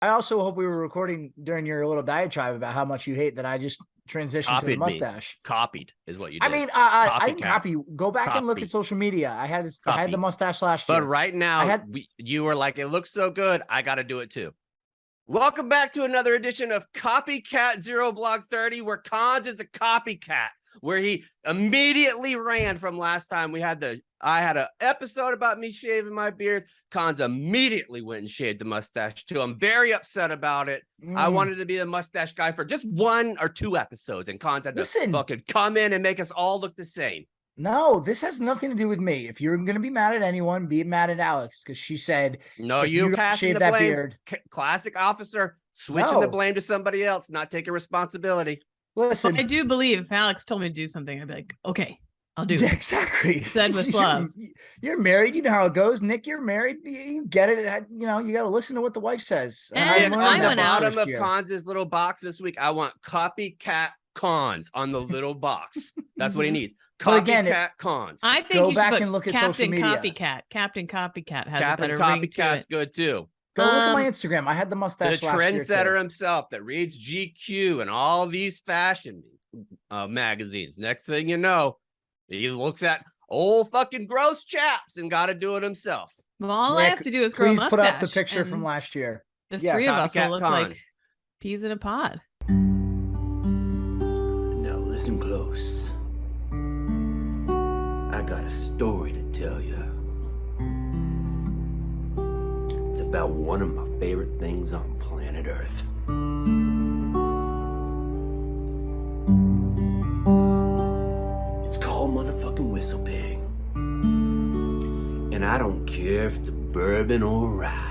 I also hope we were recording during your little diatribe about how much you hate that I just transitioned to the mustache. Copied is what you did. I mean, I didn't copy you. Go back and look at social media. I had the mustache last year. But right now, you were like, it looks so good, I got to do it too. Welcome back to another edition of Copycat 0 Blog 30, where Cons is a copycat, where he immediately ran from last time. I had an episode about me shaving my beard. Cons immediately went and shaved the mustache too. I'm very upset about it. I wanted to be the mustache guy for just 1 or 2 episodes, and Cons had to fucking come in and make us all look the same. No, this has nothing to do with me. If you're going to be mad at anyone, be mad at Alex, because she said, no, you passing the blame. Classic officer, switching the blame to somebody else, not taking responsibility. Listen, I do believe if Alex told me to do something, I'd be like, okay, I'll do it. Exactly. Said with love. You're married. You know how it goes. Nick, you're married. You get it. You know, you got to listen to what the wife says. And on the bottom of Cons' little box this week, I want Copycat Cons on the little box. That's what he needs. Copycat Cons. I think go back and look at social media. Captain Copycat has Captain a better ring to it. Copycat's good too. Go look at my Instagram. I had the mustache. The trendsetter himself that reads GQ and all these fashion magazines. Next thing you know, he looks at old fucking gross chaps and got to do it himself. Well, all I have to do is grow a mustache. Please put up the picture from last year. The three of us will look like peas in a pod. Listen close. I got a story to tell you. It's about one of my favorite things on planet Earth. It's called motherfucking WhistlePig. And I don't care if it's bourbon or rye.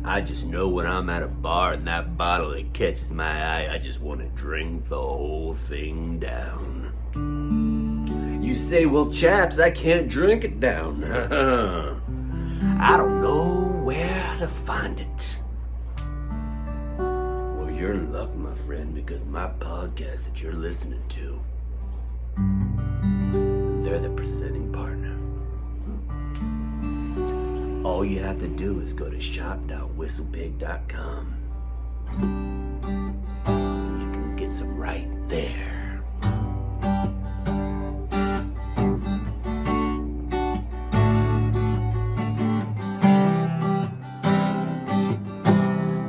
I just know when I'm at a bar and that bottle that catches my eye, I just want to drink the whole thing down. You say, well, chaps, I can't drink it down. I don't know where to find it. Well, you're in luck, my friend, because my podcast that you're listening to, they're the presenting partner. All you have to do is go to shop.whistlepig.com. You can get some right there.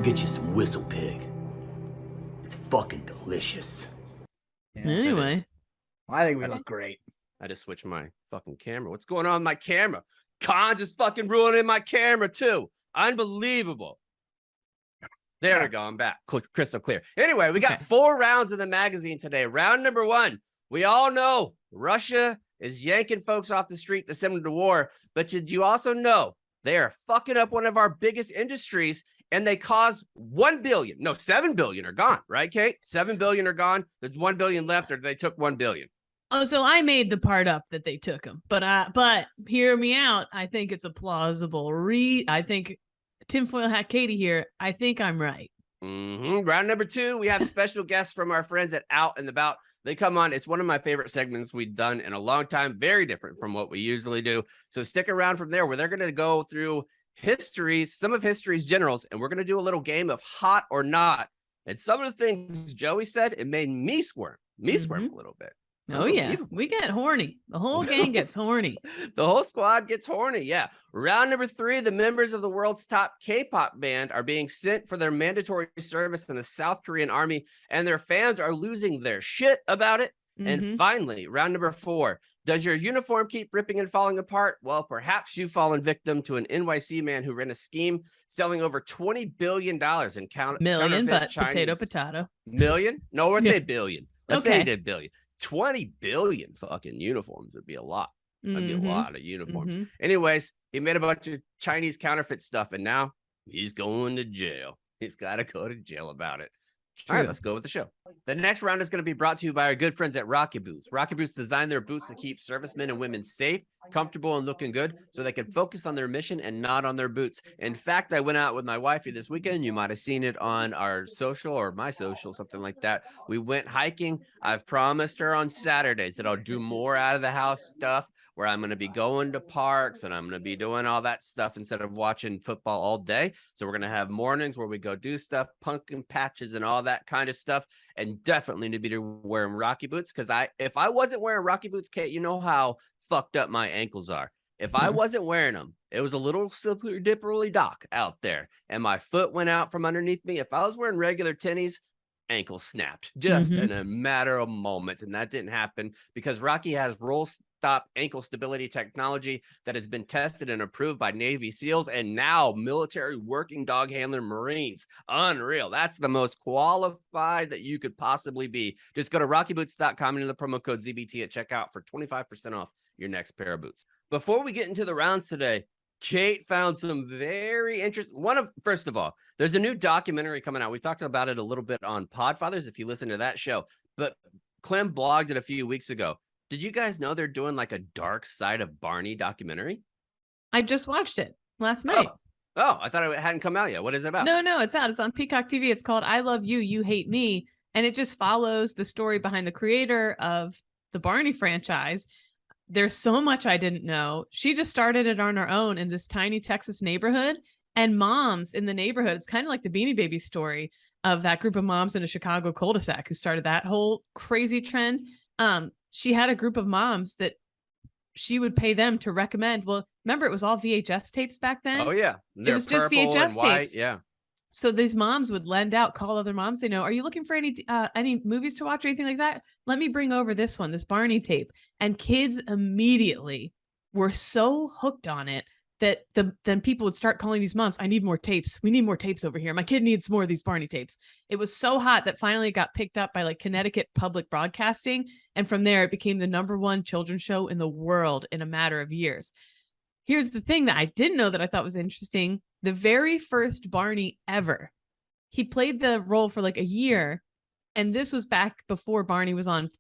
Get you some WhistlePig. It's fucking delicious. Yeah, anyway. I think we look great. I just switched my fucking camera. What's going on with my camera? Cons is fucking ruining my camera too. Unbelievable. There we go. I'm back. Crystal clear. Anyway, we got 4 rounds in the magazine today. Round number 1. We all know Russia is yanking folks off the street to send them to war. But did you also know they are fucking up one of our biggest industries, and they cause 1 billion. No, 7 billion are gone, right, Kate? 7 billion are gone. There's 1 billion left, or they took 1 billion. Oh, so I made the part up that they took him, but hear me out. I think it's a plausible I think tinfoil hat Katie here. I think I'm right. Round number 2, we have special guests from our friends at Out and About. They come on. It's one of my favorite segments we've done in a long time. Very different from what we usually do. So stick around from there, where they're going to go through some of history's generals, and we're going to do a little game of hot or not. And some of the things Joey said, it made me squirm a little bit. Oh, yeah. We get horny. The whole gang gets horny. The whole squad gets horny. Yeah. Round number 3, the members of the world's top K-pop band are being sent for their mandatory service in the South Korean army, and their fans are losing their shit about it. And finally, round number 4, does your uniform keep ripping and falling apart? Well, perhaps you've fallen victim to an NYC man who ran a scheme selling over $20 billion in million, but Chinese. potato. Million? No, let's say billion. Let's say he did billion. 20 billion fucking uniforms would be a lot. That'd be a lot of uniforms. Anyways, he made a bunch of Chinese counterfeit stuff, and now he's going to jail. He's got to go to jail about it. All right, let's go with the show. The next round is going to be brought to you by our good friends at Rocky Boots. Rocky Boots designed their boots to keep servicemen and women safe, comfortable, and looking good so they can focus on their mission and not on their boots. In fact, I went out with my wifey this weekend. You might have seen it on our social or my social, something like that. We went hiking. I've promised her on Saturdays that I'll do more out of the house stuff where I'm going to be going to parks and I'm going to be doing all that stuff instead of watching football all day. So we're going to have mornings where we go do stuff, pumpkin patches and all that kind of stuff. And definitely need to be wearing Rocky boots because if I wasn't wearing Rocky boots, Kate, you know how fucked up my ankles are. If I wasn't wearing them, it was a little slippery dippery dock out there and my foot went out from underneath me. If I was wearing regular tennies, ankle snapped just in a matter of moments. And that didn't happen because Rocky has roll stop ankle stability technology that has been tested and approved by Navy SEALs and now military working dog handler Marines. Unreal. That's the most qualified that you could possibly be. Just go to rockyboots.com and enter the promo code ZBT at checkout for 25% off your next pair of boots. Before we get into the rounds today, Kate found some very interesting. First of all, there's a new documentary coming out. We talked about it a little bit on Podfathers if you listen to that show, but Clem blogged it a few weeks ago. Did you guys know they're doing like a Dark Side of Barney documentary? I just watched it last night. Oh, I thought it hadn't come out yet. What is it about? No, it's out. It's on Peacock TV. It's called I Love You, You Hate Me. And it just follows the story behind the creator of the Barney franchise. There's so much I didn't know. She just started it on her own in this tiny Texas neighborhood. And moms in the neighborhood, it's kind of like the Beanie Babies story of that group of moms in a Chicago cul-de-sac who started that whole crazy trend. She had a group of moms that she would pay them to recommend. Well, remember, it was all VHS tapes back then. Oh, yeah. It was just VHS tapes. Yeah. So these moms would lend out, call other moms they know. Are you looking for any movies to watch or anything like that? Let me bring over this one, this Barney tape. And kids immediately were so hooked on it that then people would start calling these moms. I need more tapes. We need more tapes over here. My kid needs more of these Barney tapes. It was so hot that finally it got picked up by like Connecticut Public Broadcasting. And from there, it became the #1 children's show in the world in a matter of years. Here's the thing that I didn't know that I thought was interesting. The very first Barney ever, he played the role for like a year. And this was back before Barney was on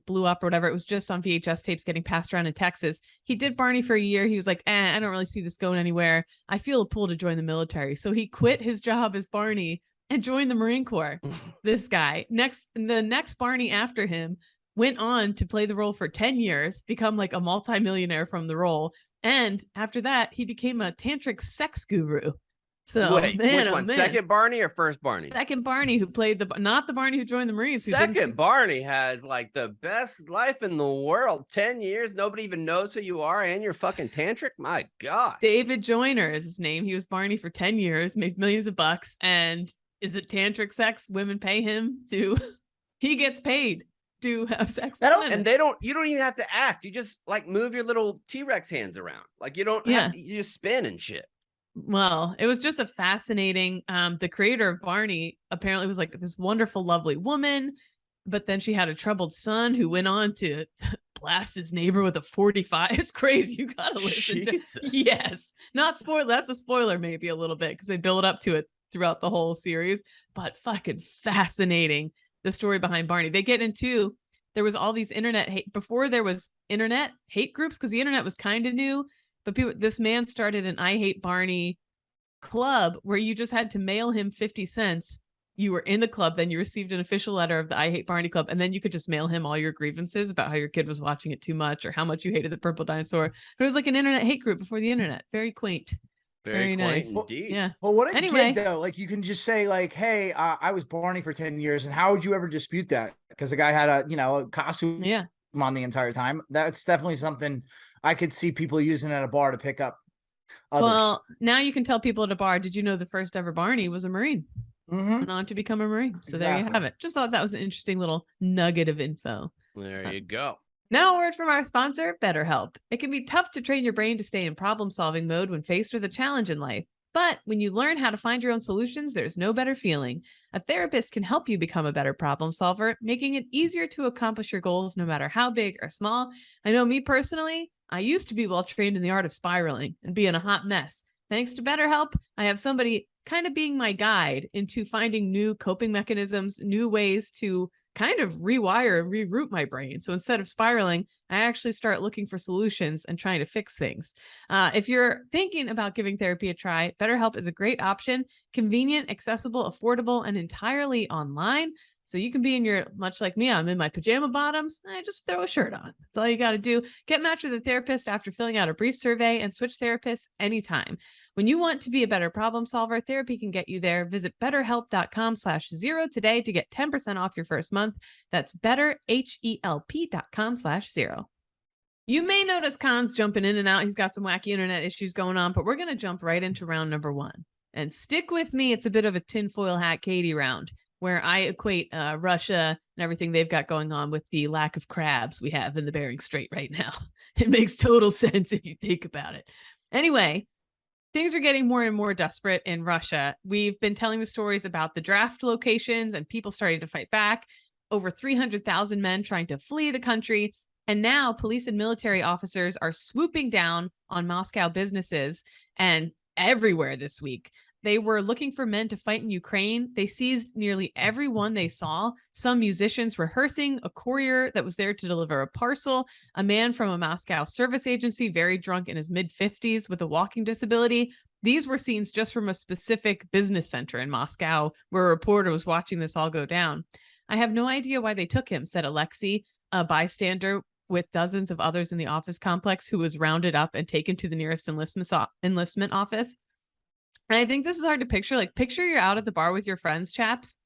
blew up or whatever. It was just on VHS tapes getting passed around in Texas. He did Barney for a year. He was like, I don't really see this going anywhere. I feel a pull to join the military. So he quit his job as Barney and joined the Marine Corps. This guy, the next Barney after him went on to play the role for 10 years, become like a multimillionaire from the role. And after that, he became a tantric sex guru. So wait, which one? Second Barney or first Barney? Second Barney, who played not the Barney who joined the Marines. Second Barney has like the best life in the world. 10 years, nobody even knows who you are, and you're fucking tantric. My God. David Joyner is his name. He was Barney for 10 years, made millions of bucks. And is it tantric sex? Women pay him to. He gets paid to have sex with women. And you don't even have to act. You just like move your little T-Rex hands around. Like you just spin and shit. Well, it was just a fascinating, the creator of Barney apparently was like this wonderful, lovely woman, but then she had a troubled son who went on to blast his neighbor with a 45. It's crazy. You gotta listen to. Yes. Not spoiler. That's a spoiler maybe a little bit because they build up to it throughout the whole series, but fucking fascinating. The story behind Barney. They get into, there was all these internet hate before there was internet hate groups because the internet was kind of new. But this man started an I Hate Barney club where you just had to mail him 50 cents. You were in the club, then you received an official letter of the I Hate Barney club, and then you could just mail him all your grievances about how your kid was watching it too much or how much you hated the purple dinosaur. But it was like an internet hate group before the internet. Very quaint. Very nice. Indeed. Yeah. Well, what a kid though. Like you can just say like, hey, I was Barney for 10 years. And how would you ever dispute that? Because the guy had a costume on the entire time. That's definitely something I could see people using at a bar to pick up others. Well, now you can tell people at a bar, did you know the first ever Barney was a Marine? Went on to become a Marine. So there you have it. Just thought that was an interesting little nugget of info. There you go. Now a word from our sponsor, Betterhelp. It can be tough to train your brain to stay in problem-solving mode when faced with a challenge in life. But when you learn how to find your own solutions, there's no better feeling. A therapist can help you become a better problem solver, making it easier to accomplish your goals no matter how big or small. I know me personally, I used to be well trained in the art of spiraling and be in a hot mess. Thanks to BetterHelp, I have somebody kind of being my guide into finding new coping mechanisms, new ways to kind of rewire and reroute my brain. So instead of spiraling, I actually start looking for solutions and trying to fix things. If you're thinking about giving therapy a try, BetterHelp is a great option, convenient, accessible, affordable, and entirely online. So you can be much like me, I'm in my pajama bottoms, I just throw a shirt on. That's all you got to do. Get matched with a therapist after filling out a brief survey and switch therapists anytime. When you want to be a better problem solver, therapy can get you there. Visit betterhelp.com/0 today to get 10% off your first month. That's betterhelp.com/0. You may notice Khan's jumping in and out. He's got some wacky internet issues going on, but we're going to jump right into round number 1. And stick with me. It's a bit of a tinfoil hat Katie round, where I equate Russia and everything they've got going on with the lack of crabs we have in the Bering Strait right now. It makes total sense if you think about it. Anyway, things are getting more and more desperate in Russia. We've been telling the stories about the draft locations and people starting to fight back. Over 300,000 men trying to flee the country. And now police and military officers are swooping down on Moscow businesses and everywhere this week. They were looking for men to fight in Ukraine. They seized nearly everyone they saw. Some musicians rehearsing, a courier that was there to deliver a parcel, a man from a Moscow service agency, very drunk in his mid-50s with a walking disability. These were scenes just from a specific business center in Moscow where a reporter was watching this all go down. I have no idea why they took him, said Alexei, a bystander with dozens of others in the office complex who was rounded up and taken to the nearest enlistment office. And I think this is hard to picture. Like, picture you're out at the bar with your friends, chaps.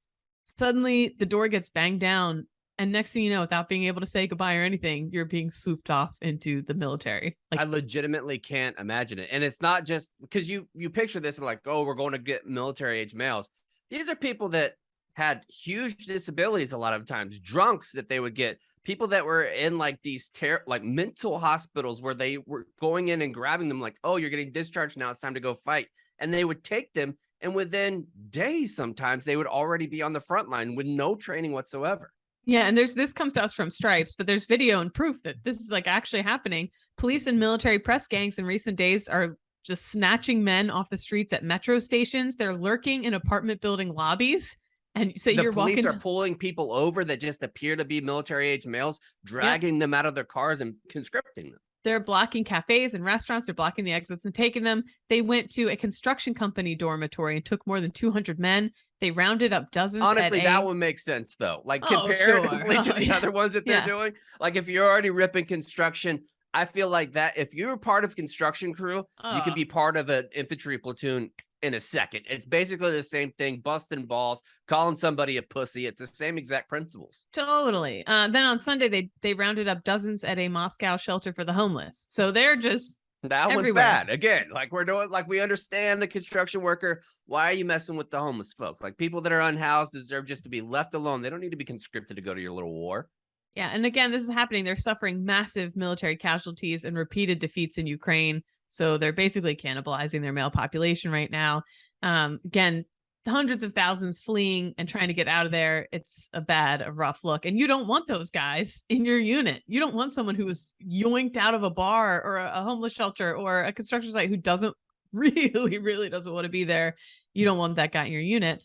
Suddenly the door gets banged down. And next thing you know, without being able to say goodbye or anything, you're being swooped off into the military. Like, I legitimately can't imagine it. And it's not just because you picture this and like, oh, we're going to get military age males. These are people that had huge disabilities a lot of times, drunks that they would get, people that were in like these like mental hospitals where they were going in and grabbing them like, oh, you're getting discharged now, it's time to go fight. And they would take them, and within days, sometimes they would already be on the front line with no training whatsoever. Yeah, and this comes to us from Stripes, but there's video and proof that this is like actually happening. Police and military press gangs in recent days are just snatching men off the streets at metro stations. They're lurking in apartment building lobbies. And so the you're police walking... are pulling people over that just appear to be military age males, dragging them out of their cars and conscripting them. They're blocking cafes and restaurants. They're blocking the exits and taking them. They went to a construction company dormitory and took more than 200 men. They rounded up dozens. Honestly, that one makes sense, though. Like, comparatively to the other ones that they're doing. Like, if you're already ripping construction, I feel like that if you're part of construction crew, you could be part of an infantry platoon in a second. It's basically the same thing, busting balls, calling somebody a pussy. It's the same exact principles. Totally. Then on Sunday, they rounded up dozens at a Moscow shelter for the homeless. So they're just that everywhere. One's bad. Again, like we're doing, like we understand the construction worker. Why are you messing with the homeless folks? Like people that are unhoused deserve just to be left alone. They don't need to be conscripted to go to your little war. Yeah. And again, this is happening. They're suffering massive military casualties and repeated defeats in Ukraine. So they're basically cannibalizing their male population right now. Again, hundreds of thousands fleeing and trying to get out of there. It's a rough look. And you don't want those guys in your unit. You don't want someone who was yoinked out of a bar or a homeless shelter or a construction site who doesn't really doesn't want to be there. You don't want that guy in your unit.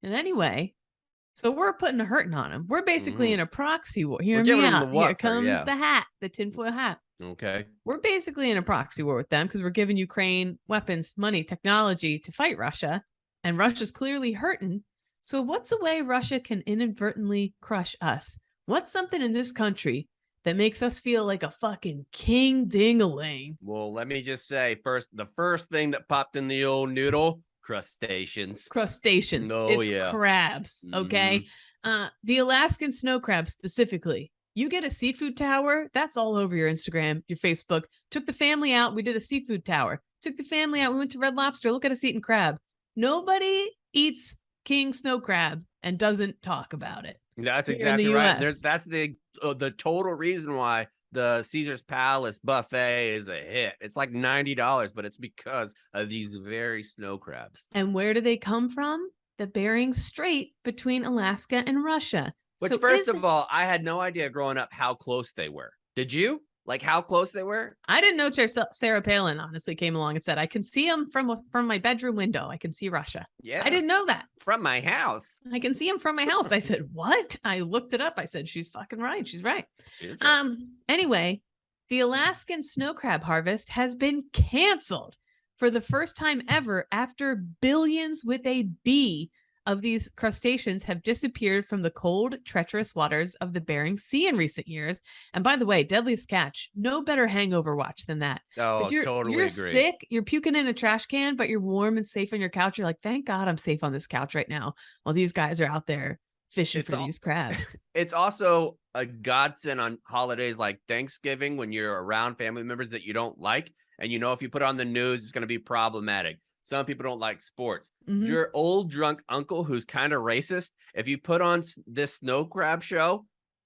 And anyway, so we're putting a hurting on him. We're basically in a proxy war. Hear me out. Here comes the hat, the tinfoil hat. Okay. We're basically in a proxy war with them because we're giving Ukraine weapons, money, technology to fight Russia. And Russia's clearly hurting. So what's a way Russia can inadvertently crush us? What's something in this country that makes us feel like a fucking king ding-a-ling? Well, let me just say the first thing that popped in the old noodle, crustaceans. Crustaceans. Oh, it's crabs. Okay. The Alaskan snow crab specifically. You get a seafood tower, that's all over your Instagram, your Facebook. Took the family out, we did a seafood tower. Took the family out, we went to Red Lobster, look at us eating crab. Nobody eats king snow crab and doesn't talk about it. That's exactly right. That's the total reason why the Caesar's Palace buffet is a hit. It's like $90, but it's because of these very snow crabs. And where do they come from? The Bering Strait between Alaska and Russia. Which, first of all, I had no idea growing up how close they were. Did you? Like how close they were? I didn't know Sarah Palin honestly came along and said, I can see them from my bedroom window. I can see Russia. Yeah. I didn't know that. From my house. I can see them from my house. I said, what? I looked it up. I said, she's fucking right. She's right. She is right. Anyway, the Alaskan snow crab harvest has been canceled for the first time ever after billions with a B of these crustaceans have disappeared from the cold, treacherous waters of the Bering Sea in recent years. And by the way, deadliest catch, no better hangover watch than that. Oh, you're totally agree. Sick, you're puking in a trash can, but you're warm and safe on your couch. You're like, thank God I'm safe on this couch right now while these guys are out there fishing for these crabs. It's also a godsend on holidays like Thanksgiving when you're around family members that you don't like. And if you put on the news, it's going to be problematic. Some people don't like sports. Your old drunk uncle who's kind of racist, if you put on this snow crab show,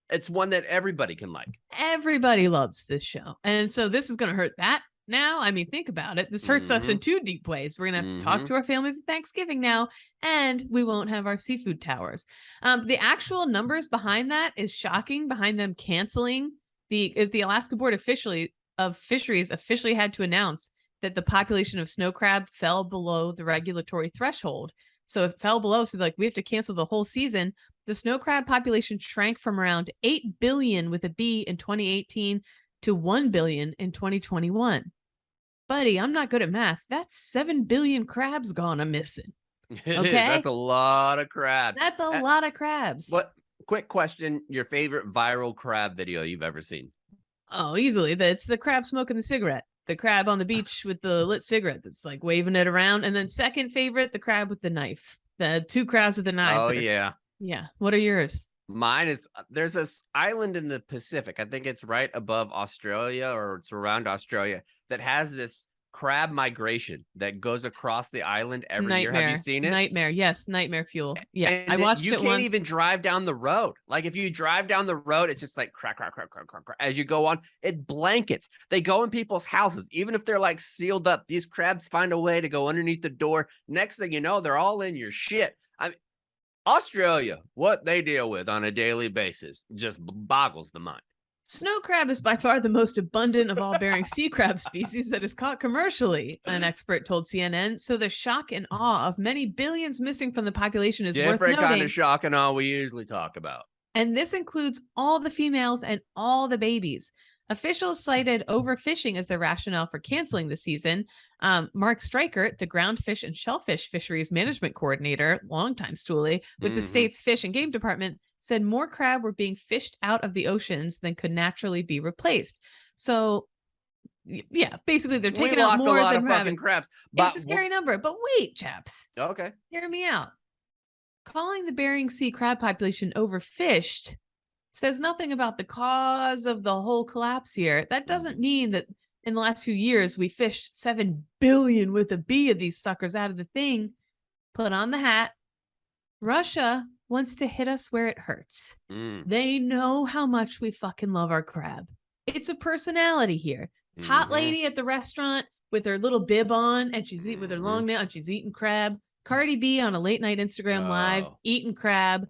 it's one that everybody can like. Everybody loves this show. And so this is going to hurt that now. I mean, think about it. This hurts us in two deep ways. We're going to have to talk to our families at Thanksgiving now, and we won't have our seafood towers. The actual numbers behind that is shocking, behind them canceling. The Alaska Board of Fisheries officially had to announce that the population of snow crab fell below the regulatory threshold. So it fell below. So we have to cancel the whole season. The snow crab population shrank from around 8 billion with a B in 2018 to 1 billion in 2021. Buddy, I'm not good at math. That's 7 billion crabs gone a missing. Okay? That's a lot of crabs. That's a lot of crabs. What? Quick question. Your favorite viral crab video you've ever seen? Oh, easily. That's the crab smoking the cigarette. The crab on the beach with the lit cigarette that's like waving it around. And then second favorite, the crab with the knife. The two crabs with the knives. Oh, yeah. Yeah. What are yours? Mine is, there's this island in the Pacific. I think it's right above Australia or it's around Australia that has this crab migration that goes across the island every year. Have you seen it? Nightmare. Yes. Nightmare fuel. Yeah. And I watched it once. You can't even drive down the road. Like if you drive down the road, it's just like crack, crack, crack, crack, crack, crack. As you go on, it blankets. They go in people's houses. Even if they're like sealed up, these crabs find a way to go underneath the door. Next thing you know, they're all in your shit. I mean, Australia, what they deal with on a daily basis just boggles the mind. Snow crab is by far the most abundant of all Bering Sea crab species that is caught commercially, an expert told CNN. So the shock and awe of many billions missing from the population is worth noting. Different kind of shock and awe we usually talk about. And this includes all the females and all the babies. Officials cited overfishing as the rationale for canceling the season. Mark Streichert, the ground fish and shellfish fisheries management coordinator, longtime stoolie with the state's Fish and Game Department, said more crab were being fished out of the oceans than could naturally be replaced. So, yeah, basically they're taking out more a lot than of fucking crabs. It's a scary number. But wait, chaps. Okay. Hear me out. Calling the Bering Sea crab population overfished says nothing about the cause of the whole collapse here. That doesn't mean that in the last few years we fished 7 billion with a B of these suckers out of the thing. Put on the hat. Russia wants to hit us where it hurts. They know how much we fucking love our crab. It's a personality here. Hot lady at the restaurant with her little bib on and she's eating with her long nail and she's eating crab. Cardi B on a late night Instagram live eating crab.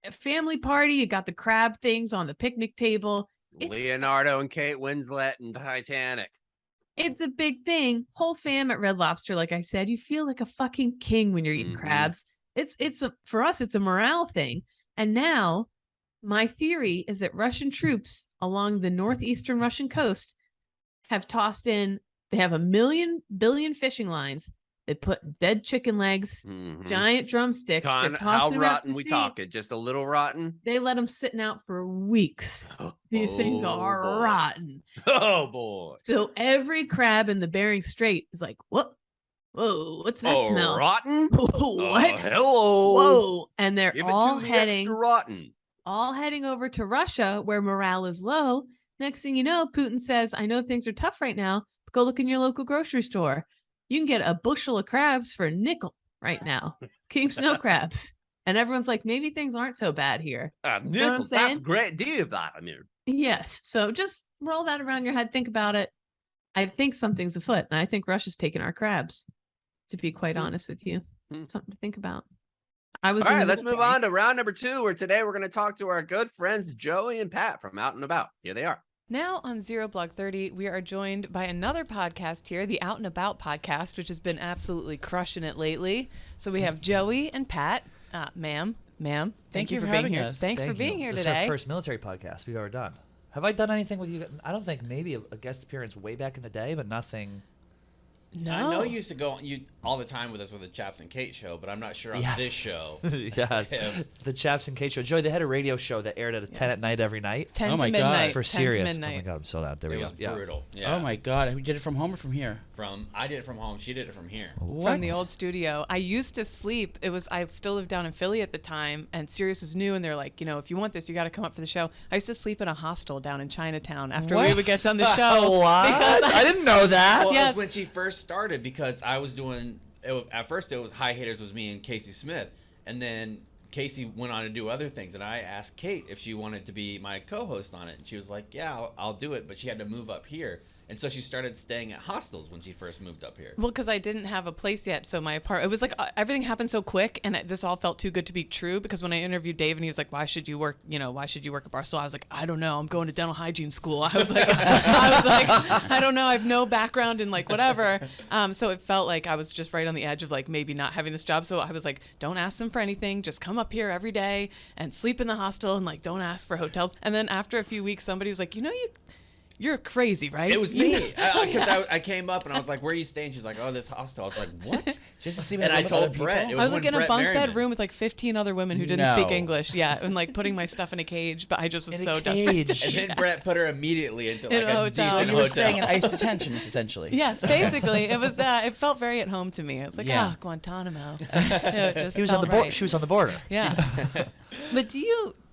A family party, you got the crab things on the picnic table. Leonardo and Kate Winslet and Titanic. It's a big thing. Whole fam at Red Lobster, like I said, you feel like a fucking king when you're eating crabs. For us, it's a morale thing. And now my theory is that Russian troops along the northeastern Russian coast have tossed in, they have 1 billion fishing lines. They put dead chicken legs, giant drumsticks. How rotten we talking? Just a little rotten? They let them sitting out for weeks. These things are rotten. Oh, boy. So every crab in the Bering Strait is like, what? Whoa, what's that smell? Rotten? What? Hello. Whoa. And they're Give all it to me heading extra rotten. All heading over to Russia where morale is low. Next thing you know, Putin says, I know things are tough right now, but go look in your local grocery store. You can get a bushel of crabs for a nickel right now. King snow crabs. And everyone's like, maybe things aren't so bad here. Nickel, that's great deal, Vladimir. Yes. So just roll that around your head. Think about it. I think something's afoot. And I think Russia's taking our crabs, to be quite honest with you. Something to think about. All right, let's move on to round number 2, where today we're going to talk to our good friends, Joey and Pat from Out and About. Here they are. Now on Zero Blog 30, we are joined by another podcast here, the Out and About podcast, which has been absolutely crushing it lately. So we have Joey and Pat. Ma'am, thank you for being here. Thanks for being here today. This is our first military podcast we've ever done. Have I done anything with you? I don't think, maybe a guest appearance way back in the day, but nothing. No. I know you used to go all the time with us with the Chaps and Kate show, but I'm not sure on this show. Yes, the Chaps and Kate show. Joey, they had a radio show that aired at 10 at night every night. 10 to midnight. For 10 serious. to midnight. Oh my God, I'm sold out. There we go. It was brutal. Yeah. Oh my God, who did it from home or from here? I did it from home. She did it from here. From the old studio. I used to sleep. I still lived down in Philly at the time, and Sirius was new, and they're like, if you want this, you got to come up for the show. I used to sleep in a hostel down in Chinatown after we would get done the show. What? I didn't know that. Well, Yes. it was when she first started because I was doing at first it was High Haters was me and Casey Smith, and then Casey went on to do other things, and I asked Kate if she wanted to be my co-host on it, and she was like, yeah, I'll do it, but she had to move up here. And so she started staying at hostels when she first moved up here. Well, because I didn't have a place yet, so my apartment, it was like everything happened so quick, and this all felt too good to be true. Because when I interviewed Dave, and he was like, "Why should you work? Why should you work at Barstool?" I was like, "I don't know. I'm going to dental hygiene school." I was like, I don't know. I have no background in like whatever. So it felt like I was just right on the edge of like maybe not having this job. So I was like, "Don't ask them for anything. Just come up here every day and sleep in the hostel, and like don't ask for hotels." And then after a few weeks, somebody was like, You're crazy, right? It was me because I came up and I was like, "Where are you staying?" She's like, "Oh, this hostel." I was like, "What?" And I told Brett. I was like in a bunk bed room with like 15 other women who didn't speak English. Yeah, and like putting my stuff in a cage, but I just was so desperate. And then Brett put her immediately into like a hotel. decent So you were hotel. staying in ICE detention, essentially. Yes, basically, it was. It felt very at home to me. It was like, Guantanamo. It just He was on the right. She was on the border. Yeah. But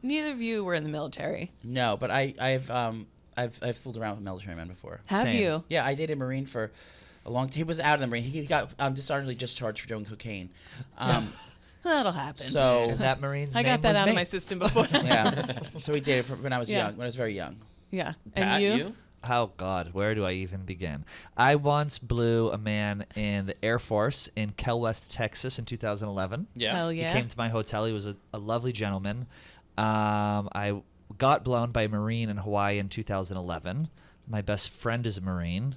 neither of you were in the military. No, but I've fooled around with military men before. Have Same. you? Yeah, I dated a Marine for a long time. He was out of the Marine. He got dishonorably discharged for doing cocaine. That'll happen. So And that Marine's I name got that was out me. of my system before. yeah, so we dated when I was Yeah. young. When I was very young. Yeah. Pat, And you? Oh God, where do I even begin? I once blew a man in the Air Force in Kel West, Texas in 2011. Yeah. Hell yeah. He came to my hotel. He was a lovely gentleman. I got blown by a Marine in Hawaii in 2011. My best friend is a Marine.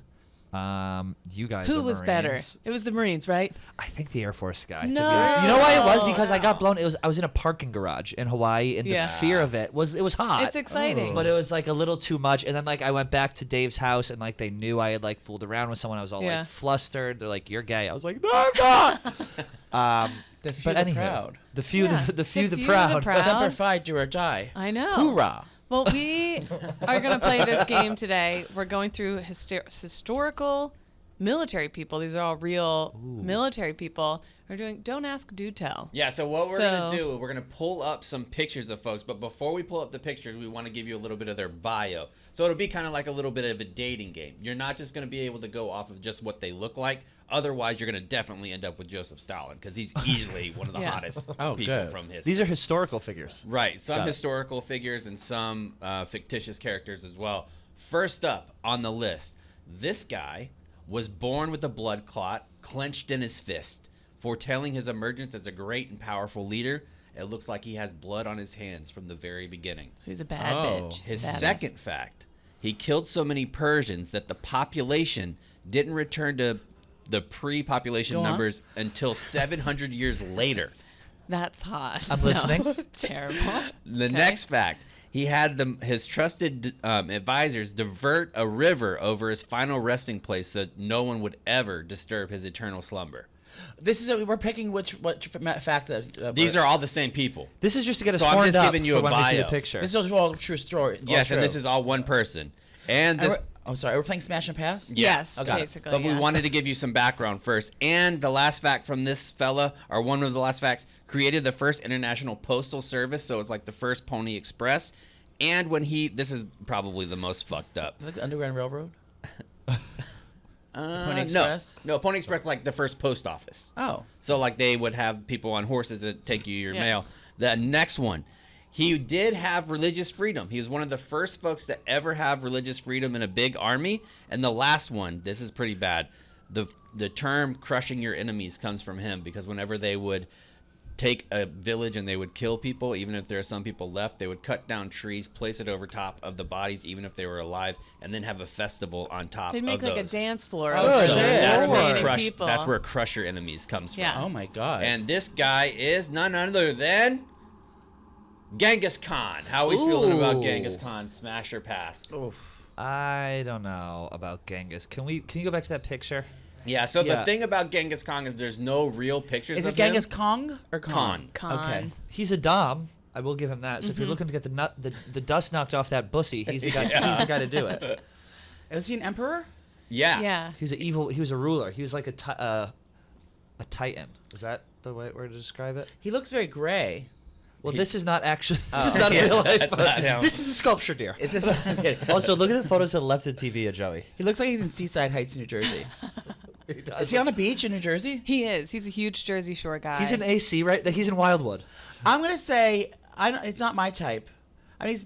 You guys Who are was better? Marines. It was the Marines, right? I think the Air Force guy. No. You know why it was? Because I got blown. I was in a parking garage in Hawaii, and Yeah. the fear of it was hot. It's exciting. But it was like a little too much. And then like I went back to Dave's house, and like they knew I had like fooled around with someone. I was all Yeah. like flustered. They're like, "You're gay." I was like, "No, I'm not." The few, But the anywho, proud. the few, Yeah. the few, the few, proud. the proud. Semper Fi, do or die. I know. Hoorah! Well, we are going to play this game today. We're going through historical military people. These are all real military people. We're doing Don't Ask, Do Tell. Yeah, so what we're going to do, we're going to pull up some pictures of folks, but before we pull up the pictures, we want to give you a little bit of their bio. So it'll be kind of like a little bit of a dating game. You're not just going to be able to go off of just what they look like. Otherwise, you're going to definitely end up with Joseph Stalin because he's easily one of the Yeah. hottest Oh, people good. from history. These are historical figures. Right, some Got it. historical figures and some fictitious characters as well. First up on the list, this guy was born with a blood clot clenched in his fist, foretelling his emergence as a great and powerful leader. It looks like he has blood on his hands from the very beginning. So he's a bad Oh. bitch. His He's a badass. second fact, he killed so many Persians that the population didn't return to the pre-population Go on. numbers until 700 years later. That's hot. I'm listening. No, it's terrible. The next fact, he had his trusted advisors divert a river over his final resting place so that no one would ever disturb his eternal slumber. This is we're picking which fact that These are all the same people. This is just to get us So I'm horned just up giving you for a when we see the bio. picture. This is all true story. all Yes, true. and this is all one person. And this. I'm sorry. We're playing Smash and Pass. Yes, Okay. basically. But we yeah. wanted to give you some background first. And the last fact from this fella, or one of the last facts, created the first international postal service. So it's like the first Pony Express. And when this is probably the most fucked up. Like the Underground Railroad. Pony No. Express. No, Pony Express is like the first post office. Oh. So like they would have people on horses that take you your Yeah. mail. The next one, he did have religious freedom. He was one of the first folks to ever have religious freedom in a big army. And the last one, this is pretty bad. The term crushing your enemies comes from him because whenever they would take a village and they would kill people, even if there are some people left. They would cut down trees, place it over top of the bodies, even if they were alive, and then have a festival on top. They'd make of like those. a dance floor. Oh, of shit. That's where remaining people. that's where Crush Your Enemies comes from. Yeah. Oh my god. And this guy is none other than Genghis Khan. How are we feeling about Genghis Khan? Smash or pass? Oof. I don't know about Genghis. Can you go back to that picture? Yeah, so Yeah. the thing about Genghis Khan is there's no real pictures Is of it Genghis him. Kong or Khan? Khan. Okay. He's a dom. I will give him that. So if you're looking to get the dust knocked off that bussy, he's the guy. He's the guy to do it. Was he an emperor? Yeah. Yeah. He was an evil. He was a ruler. He was like a titan. Is that the right word to describe it? He looks very gray. Well, this is not actually. Oh. This is not a real life. That's not him. This is a sculpture, dear. Is this? Also, look at the photos to the left of TV of Joey. He looks like he's in Seaside Heights, New Jersey. Is he on a beach in New Jersey? He is. He's a huge Jersey Shore guy. He's in AC, right? He's in Wildwood. I'm gonna say it's not my type. I mean,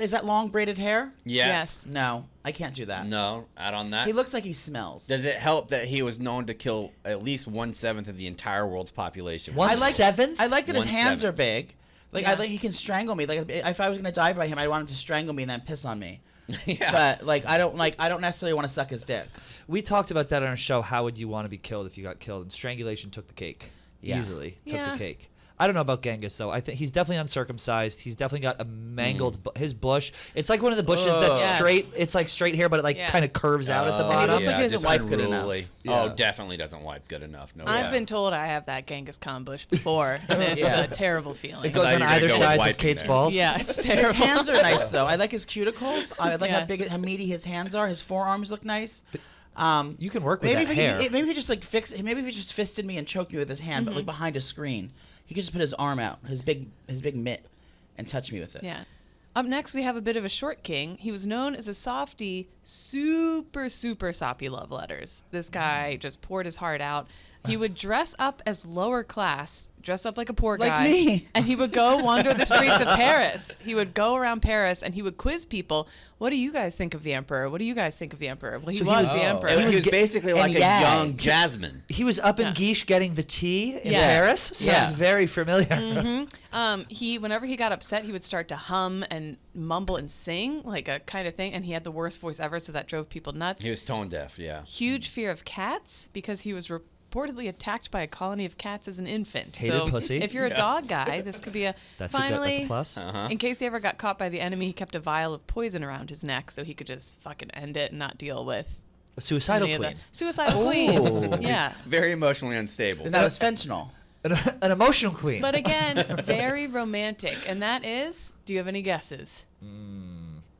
is that long braided hair? Yes. No, I can't do that. No, out on that. He looks like he smells. Does it help that he was known to kill at least 1/7 of the entire world's population? One I like seventh? I like that his 1/7. hands are big. Like Yeah. he can strangle me. Like if I was gonna die by him, I want him to strangle me and then piss on me. Yeah. But like I don't necessarily want to suck his dick. We talked about that on our show. How would you want to be killed if you got killed? And strangulation took the cake. Yeah. Easily took Yeah. the cake. I don't know about Genghis though. I think he's definitely uncircumcised. He's definitely got a mangled his bush. It's like one of the bushes Ugh. that's Yes. straight. It's like straight hair, but it like Yeah. kind of curves out at the Oh, bottom. he looks like he doesn't just wipe good enough. unruly. Yeah. Oh, definitely doesn't wipe good enough. No. I've way. been told I have that Genghis Khan bush before, and it's Yeah. a terrible feeling. It goes thought on you were gonna either go with side of wiping Kate's there. balls. Yeah, it's His terrible. hands are nice though. I like his cuticles. I like Yeah. how meaty his hands are. His forearms look nice. You can work with Maybe that if hair. maybe if he just like maybe if he just fisted me and choked me with his hand, but like behind a screen, he could just put his arm out, his big mitt, and touch me with it. Yeah. Up next, we have a bit of a short king. He was known as a softie, super soppy love letters. This guy just poured his heart out. He would dress up as lower class, dress up like a poor Like guy. me. And he would go wander the streets of Paris. He would go around Paris and he would quiz people. What do you guys think of the emperor? What do you guys think of the emperor? Well, he So he was was- the Oh. emperor. He was ge- basically and like a Yag. young Jasmine. He was up in Yeah. Guiche getting the tea in Yeah. Paris. Sounds Yeah. very familiar. Whenever he got upset, he would start to hum and mumble and sing like a kind of thing. And he had the worst voice ever. So that drove people nuts. He was tone deaf. Yeah. Huge fear of cats because he was reportedly attacked by a colony of cats as an infant. Hated so pussy. if you're a dog guy, this could be a That's finally. that's a plus. Uh-huh. In case he ever got caught by the enemy, he kept a vial of poison around his neck so he could just fucking end it and not deal with A suicidal any of the- queen. Suicidal Ooh. queen. Yeah. Very emotionally unstable. And that was fentanyl. An emotional queen. But again, very romantic. And that is, do you have any guesses?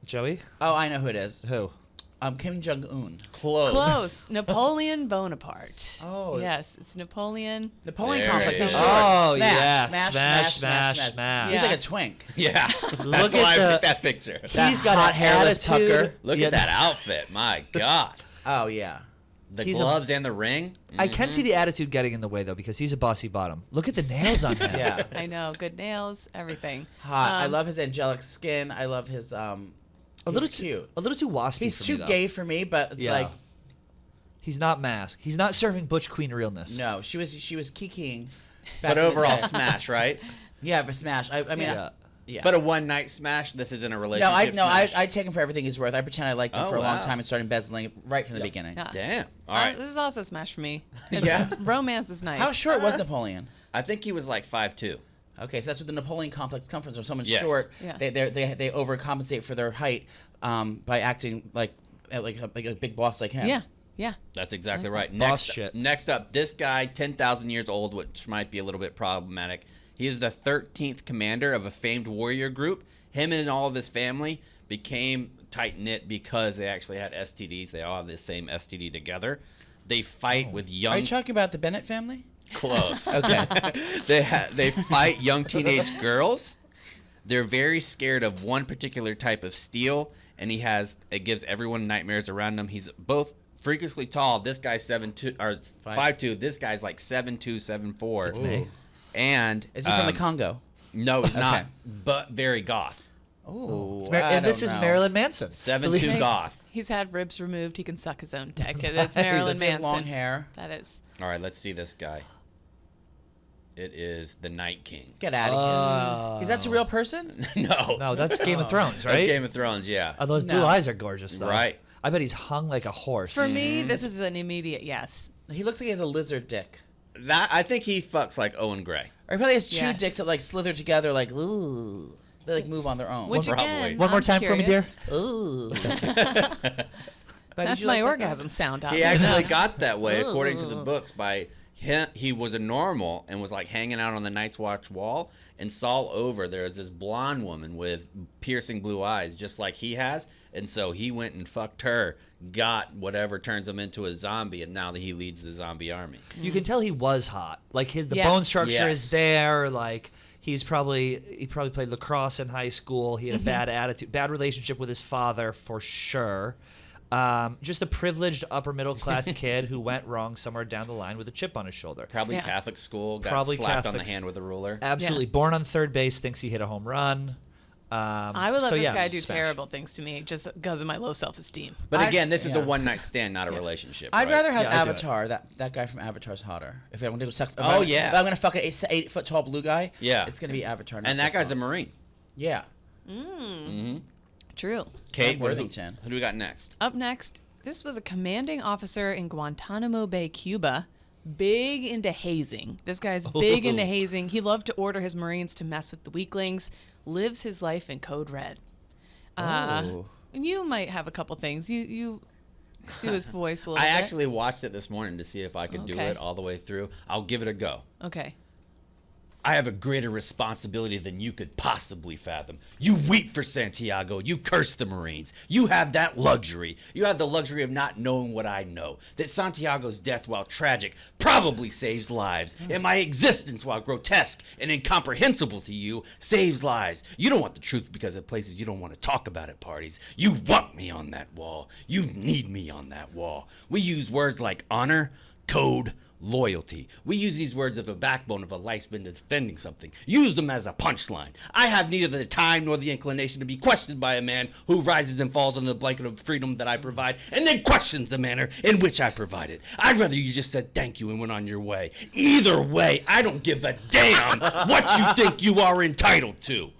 Joey? Oh, I know who it is. Who? Kim Jong Un. Close. Close. Napoleon Bonaparte. Oh. Yes, it's Napoleon. Napoleon There complex it is is. short. Oh, Smash, yeah. smash, Smash. He's Yeah. like a twink. Yeah. Look That's why at I the- picked that picture. That He's got hot an hairless attitude. pucker. Look Yeah. at that outfit. My God. Oh yeah. The He's a- gloves and the ring. I can see the attitude getting in the way though because he's a bossy bottom. Look at the nails on him. Yeah. I know, good nails, everything. Hot. I Um, love his angelic skin. I love his A little he's cute. A little too waspy He's for too me, though. gay for me, but it's Yeah. like He's not masked. He's not serving butch queen realness. no. She was kikiing. But back in the overall, day. smash, right? Yeah, for smash. I mean, Yeah. yeah. But a one night smash. This isn't a relationship. I smash. take him for everything he's worth. I pretend I liked him Oh, for a long wow. time and started embezzling right from the beginning. Yeah. Damn. All right. This is also a smash for me. Yeah. Romance is nice. How short was Napoleon? I think he was like 5'2". Okay, so that's what the Napoleon complex comes from. So if someone's Yes. short, Yeah. they overcompensate for their height by acting like a big boss like him. Yeah, yeah. That's exactly right. Boss shit. Next up, this guy, 10,000 years old, which might be a little bit problematic. He is the 13th commander of a famed warrior group. Him and all of his family became tight-knit because they actually had STDs. They all have the same STD together. They fight with young... Are you talking about the Bennett family? Close. Okay. They fight young teenage girls. They're very scared of one particular type of steel, and it gives everyone nightmares around him. He's both freakishly tall. This guy's 5'2". This guy's like 7'2", 7'4". That's me. And Is he from the Congo? No, he's not. Okay. but very goth. Oh, And this is Marilyn Manson. 7'2" goth. He's had ribs removed. He can suck his own dick. It is Marilyn Does he have Manson. long hair? That is. All right, let's see this guy. It is the Night King. Get out of here. Is that a real person? No, that's Game of Thrones, right? That's Game of Thrones, yeah. Oh, those blue eyes are gorgeous, though. Right. I bet he's hung like a horse. For me, this is an immediate yes. He looks like he has a lizard dick. That I think he fucks like Owen Gray. Or he probably has two Yes. dicks that like slither together, like ooh. They like move on their own. Which Probably. again, One more I'm time for me, dear. curious. Ooh. That's my orgasm sound. He actually got that way, Ooh. according to the books, by him. He was a normal and was like hanging out on the Night's Watch wall and saw over there was this blonde woman with piercing blue eyes, just like he has. And so he went and fucked her, got whatever turns him into a zombie, and now that he leads the zombie army. You can tell he was hot. Like the Yes. bone structure Yes. is there. Like he probably played lacrosse in high school. He had a bad attitude, bad relationship with his father for sure. Just a privileged upper middle class kid who went wrong somewhere down the line with a chip on his shoulder. Probably Yeah. Catholic school, got Probably slapped on the Catholics. hand with a ruler. Absolutely born on third base, thinks he hit a home run. I would let so this yes, guy do smash. terrible things to me just because of my low self-esteem. But again, this is the yeah. one night stand, not a relationship. I'd right? rather have Yeah, I'd do it. Avatar. That guy from Avatar's hotter. If I'm gonna suck, Oh, yeah. If I'm gonna fuck an 8 foot tall blue guy. Yeah. It's gonna be Avatar. not And that this guy's a one. Marine. Yeah. True. Kate, Sam Worthington. who do we got next? Up next, this was a commanding officer in Guantanamo Bay, Cuba. Big into hazing. This guy's big into hazing. He loved to order his Marines to mess with the weaklings. Lives his life in Code Red. You might have a couple things. You do his voice a little I bit. actually watched it this morning to see if I could do Okay. it all the way through. I'll give it a go. Okay. I have a greater responsibility than you could possibly fathom. You weep for Santiago. You curse the Marines. You have that luxury. You have the luxury of not knowing what I know. That Santiago's death, while tragic, probably saves lives. And my existence, while grotesque and incomprehensible to you, saves lives. You don't want the truth because of places you don't want to talk about at parties. You want me on that wall. You need me on that wall. We use words like honor, code, loyalty. We use these words as a backbone of a life's been defending something. Use them as a punchline. I have neither the time nor the inclination to be questioned by a man who rises and falls under the blanket of freedom that I provide and then questions the manner in which I provide it. I'd rather you just said thank you and went on your way. Either way, I don't give a damn what you think you are entitled to.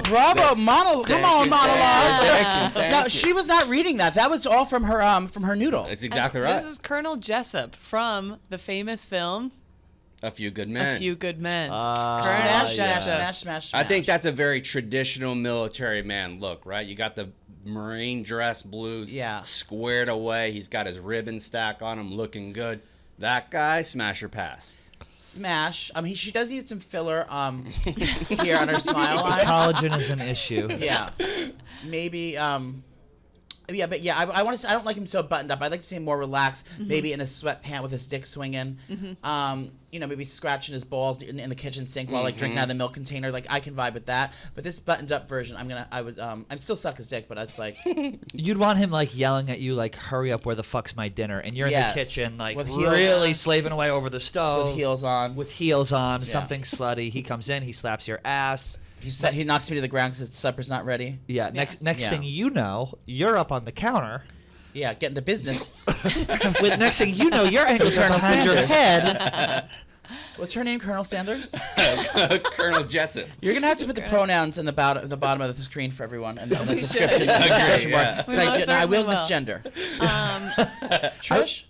Bravo, monologue. Come on, monologue. Thank you. No, she was not reading that. That was all from her noodle. That's exactly And right. This is Colonel Jessup from the famous film A Few Good Men. A Few Good Men. Smash, Colonel smash, Jessup. smash, smash, smash. I think that's a very traditional military man look, right? You got the Marine dress blues squared away. He's got his ribbon stack on him, looking good. That guy, smash or pass. Smash. She does need some filler here on her smile line. Collagen is an issue. Yeah. Maybe I want to. I don't like him so buttoned up. I'd like to see him more relaxed. Maybe in a sweatpant with his dick swinging. Maybe scratching his balls in the kitchen sink while like drinking out of the milk container. Like I can vibe with that. But this buttoned up version, I'd still suck his dick, but it's like You'd want him like yelling at you like, "Hurry up! Where the fuck's my dinner?" And you're in the kitchen like With heels really on. slaving away over the stove with heels on. With heels on, something slutty. He comes in, he slaps your ass. He knocks me to the ground because his supper's not ready. Yeah. Next thing you know, you're up on the counter. Yeah, getting the business. With next thing you know, your ankles are behind your head. What's her name? Colonel Sanders? Colonel Jessup. You're gonna have to put the pronouns in the bottom of the screen for everyone and the description. Yeah. I will misgender. Trish?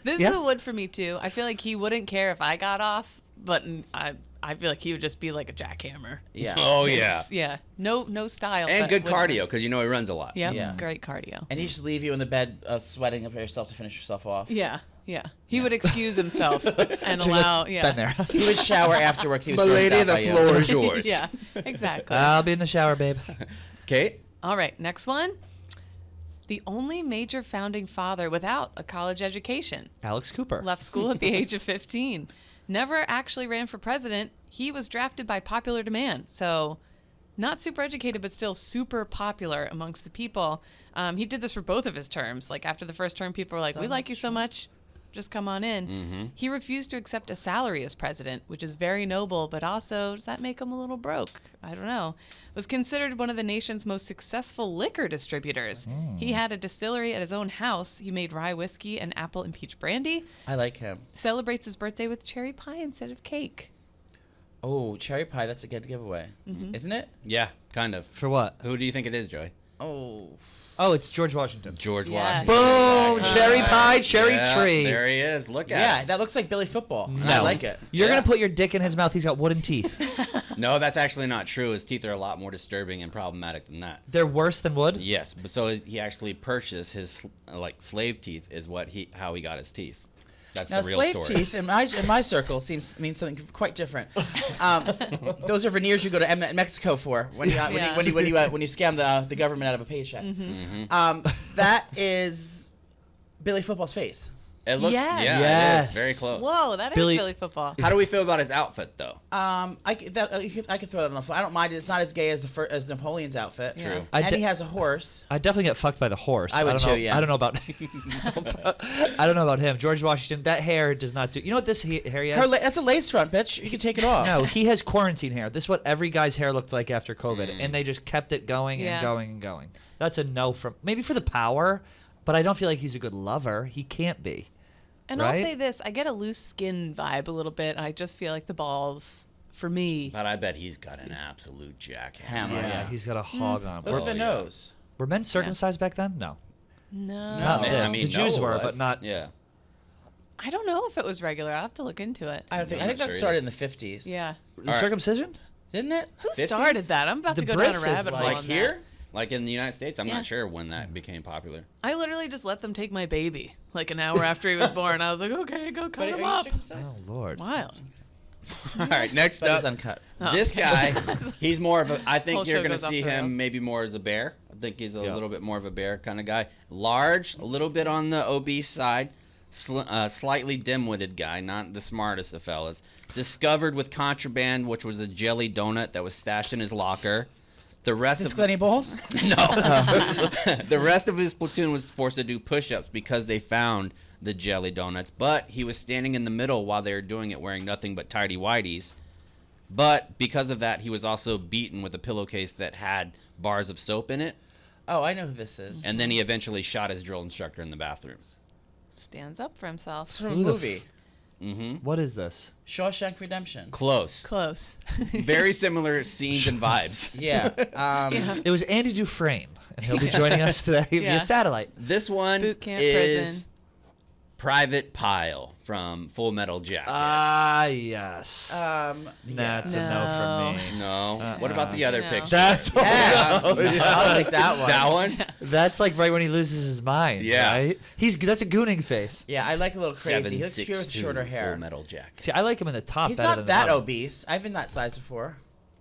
This is a wood for me too. I feel like he wouldn't care if I got off, but I feel like he would just be like a jackhammer. Yeah. Oh yeah. Yeah. No style. And but good with- cardio because you know he runs a lot. Yep. Yeah. Great cardio. And he should leave you in the bed sweating for yourself to finish yourself off. Yeah. Yeah. He would excuse himself and allow. Yeah. Been there. He would shower afterwards. He was But grossed lady, out the by you. floor is yours. Yeah. Exactly. I'll be in the shower, babe. Kate? All right. Next one. The only major founding father without a college education. Alex Cooper. Left school at the age of 15. Never actually ran for president. He was drafted by popular demand. So not super educated, but still super popular amongst the people. He did this for both of his terms. Like after the first term, people were like, we like you so much. just come on in. He refused to accept a salary as president, which is very noble, but also, does that make him a little broke? I don't know. Was considered one of the nation's most successful liquor distributors. He had a distillery at his own house. He made rye whiskey and apple and peach brandy. I like him. Celebrates his birthday with cherry pie instead of cake. Oh, cherry pie. That's a good giveaway, isn't it? Yeah, kind of. For what? Who do you think it is, Joey? Oh, it's George Washington. George Yeah. Washington. Boom! Exactly. Cherry pie, cherry Yeah, tree. There he is. Look at Yeah, it. that looks like Billy Football. And No. I like it. You're Yeah. gonna put your dick in his mouth. He's got wooden teeth. No, that's actually not true. His teeth are a lot more disturbing and problematic than that. They're worse than wood. Yes, but so he actually purchased his like slave teeth is how he got his teeth. That's Now, the real slave story. teeth in my circle means something quite different. Those are veneers you go to Mexico for when you scam the government out of a paycheck. That is Billy Football's face. It looks, Yes. yeah, Yes. it is very close. Whoa, that is Billy- Billy Football. How do we feel about his outfit, though? I could throw that on the floor. I don't mind it. It's not as gay as Napoleon's outfit. True. And he has a horse. I definitely get fucked by the horse. I would don't too, know, yeah. I don't know about. I don't know about him. George Washington. That hair does not do. You know what this hair he has? That's a lace front, bitch. You can take it off. No, he has quarantine hair. This is what every guy's hair looked like after COVID, and they just kept it going and Yeah. going and going. That's a no from maybe for the power, but I don't feel like he's a good lover. He can't be. And I'll Right? say this, I get a loose skin vibe a little bit. I just feel like the balls, for me. But I bet he's got an absolute jackhammer. Hammer. Yeah, he's got a hog on. Look Were, at the yeah. nose. were men circumcised back then? No. No. Not Man, this. I mean, The Jews Noah were, was. but not. Yeah. I don't know if it was regular. I'll have to look into it. I think I'm that not sure started in the 50s. Yeah. The circumcision? Didn't it? Who 50s? started that? I'm about The to go down a Brits is rabbit hole like on Here? Like in the United States? I'm Yeah. not sure when that became popular. that. I literally just let them take my baby like an hour after he was born. I was like, okay, go cut him up. Oh Lord. Wild. All right, next But up. it's uncut. This guy, he's more of a. I think Whole you're show going to goes off see the rails. him maybe more as a bear. I think he's a little bit more of a bear kind of guy. Large, a little bit on the obese side, slightly dim-witted guy, not the smartest of fellas. Discovered with contraband, which was a jelly donut that was stashed in his locker. The rest Is of Glenny Bowles? no, the rest of his platoon was forced to do push-ups because they found the jelly donuts. But he was standing in the middle while they were doing it, wearing nothing but tidy whities. But because of that, he was also beaten with a pillowcase that had bars of soap in it. Oh, I know who this is. And then he eventually shot his drill instructor in the bathroom. Stands up for himself. It's from a Who the movie. What is this? Shawshank Redemption. Close. Close. Very similar scenes and vibes. Yeah. Yeah. It was Andy Dufresne, and he'll be joining us today Yeah. via satellite. This one Boot camp, is prison. Private Pile from Full Metal Jacket. Ah, yes. That's a no No. from me. No. What about the other No. picture? That's Yes. oh, yeah. I'll take that one. That one? That's like right when he loses his mind. Yeah. Right? That's a gooning face. Yeah, I like a little crazy. He looks cute with 7'6" shorter Full hair. Metal Jacket. See, I like him in the top He's better not than that the bottom. obese. I've been that size before.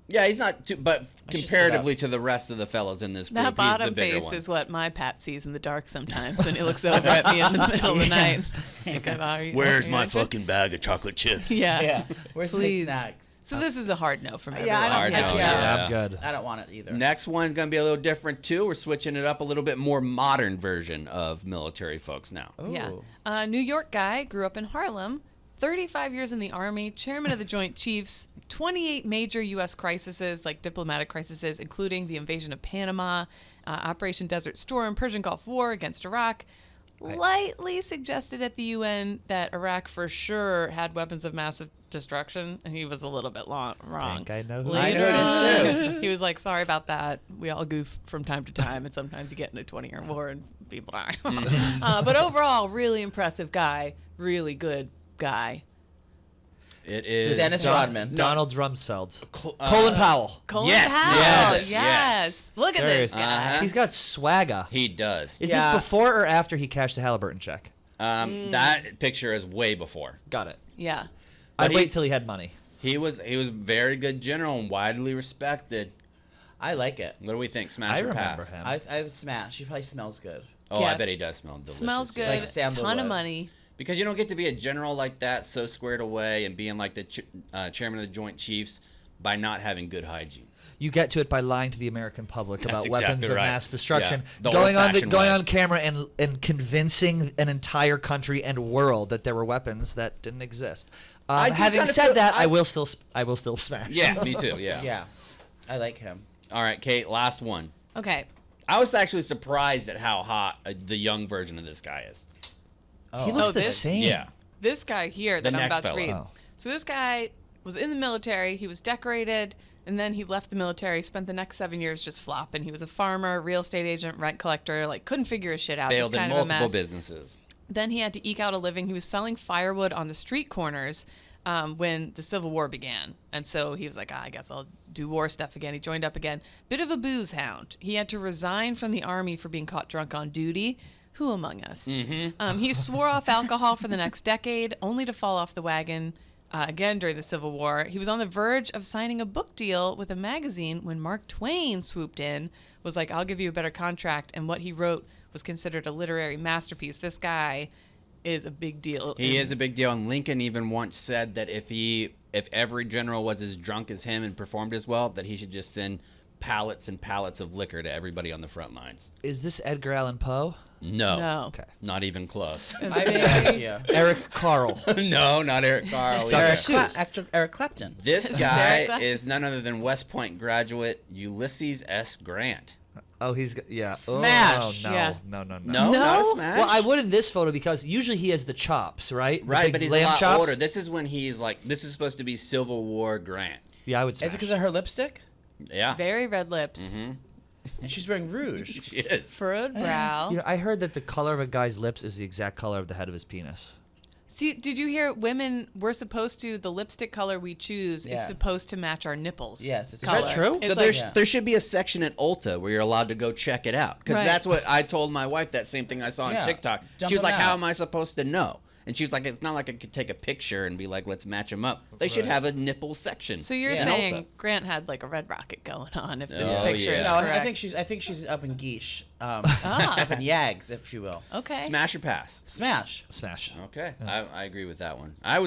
Yeah, he's not too, but should sit comparatively to the rest of the fellas in this group, That he's the bottom bigger face one. is what my Pat sees in the dark sometimes when he looks over at me in the middle of the night. Like, Where's are my you fucking bag of chocolate chips? Yeah. Yeah. Where's Please. my snacks? So this is a hard no from everyone. Yeah, I Hard don't. no, Yeah, Yeah, Yeah. I'm good. I don't want it either. Next one's going to be a little different too. We're switching it up a little bit more modern version of military folks now. Yeah. Ooh. New York guy, grew up in Harlem, 35 years in the Army, chairman of the Joint Chiefs, 28 major U.S. crises, like diplomatic crises, including the invasion of Panama, Operation Desert Storm, Persian Gulf War against Iraq. Lightly suggested at the UN that Iraq for sure had weapons of massive destruction, and he was a little bit wrong. think I know who Later it is, on, he was like, sorry about that. We all goof from time to time, and sometimes you get in a 20-year war and people die. But overall, really impressive guy, really good guy. It is Dennis Rodman. Donald Rumsfeld. Colin Colin Powell. Colin Yes, Powell. yes, Yes. yes. Look at There this he guy. Uh-huh. He's got swagger. He does. Is Yeah. this before or after he cashed the Halliburton check? That picture is way before. Got it. Yeah. I'd he- wait till he had money. He was very good general and widely respected. I like it. What do we think? Smash I or remember pass? him. I would smash. He probably smells good. Oh, I Yes. bet he does smell delicious. Smells good. Like sandalwood. Ton of money. Because you don't get to be a general like that, so squared away, and being like the chairman of the Joint Chiefs by not having good hygiene. You get to it by lying to the American public about weapons of mass destruction. Yeah. Going on camera and convincing an entire country and world that there were weapons that didn't exist. Having said that, I will still smash. Yeah, me too. Yeah. Yeah, I like him. All right, Kate, last one. Okay. I was actually surprised at how hot the young version of this guy is. He looks the this- same. Yeah. This guy here that The I'm next about to read. Oh. So this guy was in the military. He was decorated, and then he left the military. Spent the next 7 years just flopping. He was a farmer, real estate agent, rent collector. Like couldn't figure his shit out. Failed Just in kind of a multiple mess. businesses. Then he had to eke out a living. He was selling firewood on the street corners when the Civil War began. And so he was like, I guess I'll do war stuff again. He joined up again. Bit of a booze hound. He had to resign from the army for being caught drunk on duty. Who among us? He swore off alcohol for the next decade, only to fall off the wagon again during the Civil War. He was on the verge of signing a book deal with a magazine when Mark Twain swooped in, was like, I'll give you a better contract. And what he wrote was considered a literary masterpiece. This guy is a big deal. He is a big deal. And Lincoln even once said that if every general was as drunk as him and performed as well, that he should just send pallets and pallets of liquor to everybody on the front lines. Is this Edgar Allan Poe? No. No. Okay. Not even close. I have no idea. Eric Carle. No, not Eric Carle. Dr. either. Seuss. Actor Eric Clapton. This Is guy Eric Clapton? is none other than West Point graduate Ulysses S. Grant. Oh, yeah. Smash. Oh, no, Yeah. no. No, No? not a smash. Well, I would in this photo because usually he has the chops, right? The Right, big but he's a lamb lot chops. older. This is when he's like, this is supposed to be Civil War Grant. Yeah, I would Is smash. it because of her lipstick? Yeah. Very red lips, And she's wearing rouge. She is. furrowed brow. You know, I heard that the color of a guy's lips is the exact color of the head of his penis. See, did you hear we're supposed to, the lipstick color we choose Yeah. is supposed to match our nipples. Yes, it's color. true? It's So like, there should be a section at Ulta where you're allowed to go check it out. Because Right. that's what I told my wife, that same thing I saw on Yeah. TikTok. Dump She was them like, how out. am I supposed to know? And she was like, it's not like I could take a picture and be like, let's match them up. They should have a nipple section. so you're in saying Ulta. Grant had like a red rocket going on if this Oh, picture yeah. is No, correct. I think she's up in Geesh, up in Yags, if you will. Okay. Smash or pass? Smash. Smash. Okay, I agree with that one. I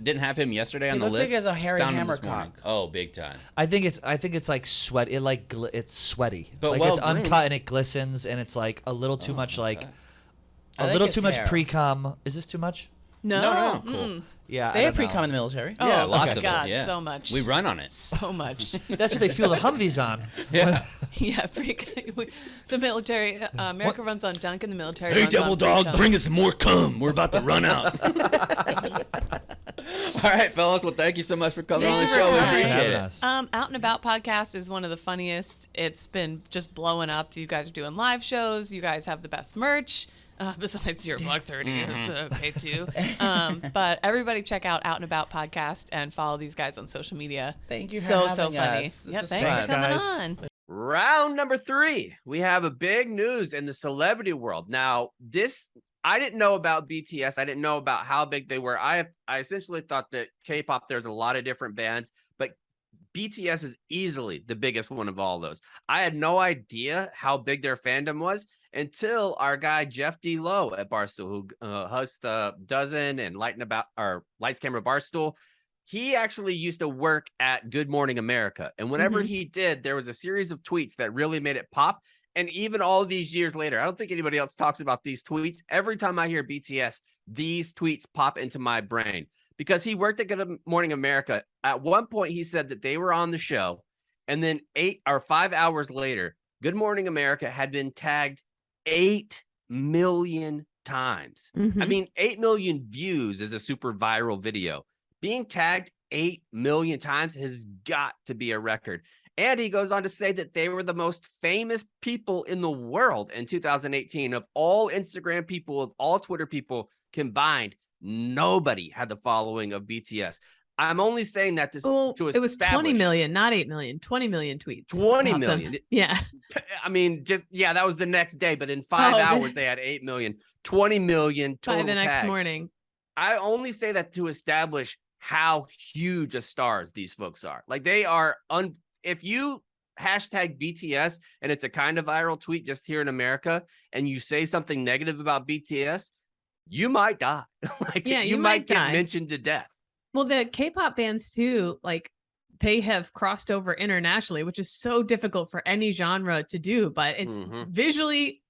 didn't have him yesterday on He the looks like list. he has a hairy Found him this hammercock. morning. Oh, big time. I think it's like sweat. It's sweaty. But like well it's groomed. uncut and it glistens and it's like a little too much like I a like little his too much hair. pre-cum. Is this too much? No. Cool. Mm. Yeah. They I have don't know. pre-com in the military. Yeah, Oh, lots okay. of God, it. Yeah. so much. We run on it. So much. That's what they fuel the Humvees on. Yeah. Yeah, the military. America runs on dunk, and the military. runs on pre-cum. bring us some more cum. We're about to run out. All right, fellas. Well, thank you so much for coming on the Thank you show. for We coming. appreciate Having it. us. Out and About podcast is one of the funniest. It's been just blowing up. You guys are doing live shows. You guys have the best merch. Besides your $1.30 is okay too. But everybody check out and About podcast and follow these guys on social media. Thank you for so having funny. us. This Yeah, was thanks for fun. coming guys. on. Round number 3, we have a big news in the celebrity world. Now, I didn't know about BTS. I didn't know about how big they were. I essentially thought that K-pop, there's a lot of different bands, but BTS is easily the biggest one of all those. I had no idea how big their fandom was until our guy Jeff D. Lowe at Barstool, who hosts the Dozen and Lights Camera Barstool. He actually used to work at Good Morning America. And whenever he did, there was a series of tweets that really made it pop. And even all these years later, I don't think anybody else talks about these tweets. Every time I hear BTS, these tweets pop into my brain because he worked at Good Morning America. At one point, he said that they were on the show. And then 8 or 5 hours later, Good Morning America had been tagged 8 million times. I mean, 8 million views is a super viral video. Being tagged 8 million times has got to be a record. And he goes on to say that they were the most famous people in the world in 2018. Of all Instagram people, of all Twitter people combined, nobody had the following of BTS. I'm only saying that Well, to it was 20 establish- million, not 8 million. 20 million tweets. 20 about them. million. Yeah. I mean, that was the next day, but in 5 Oh, hours, they had 8 million, 20 million total By the next tags. morning. I only say that to establish how huge a stars these folks are. Like they are if you hashtag BTS and it's a kind of viral tweet just here in America and you say something negative about BTS, you might die. Yeah, you you might might get die. mentioned to death. Well, the K-pop bands too, like they have crossed over internationally, which is so difficult for any genre to do, but it's visually,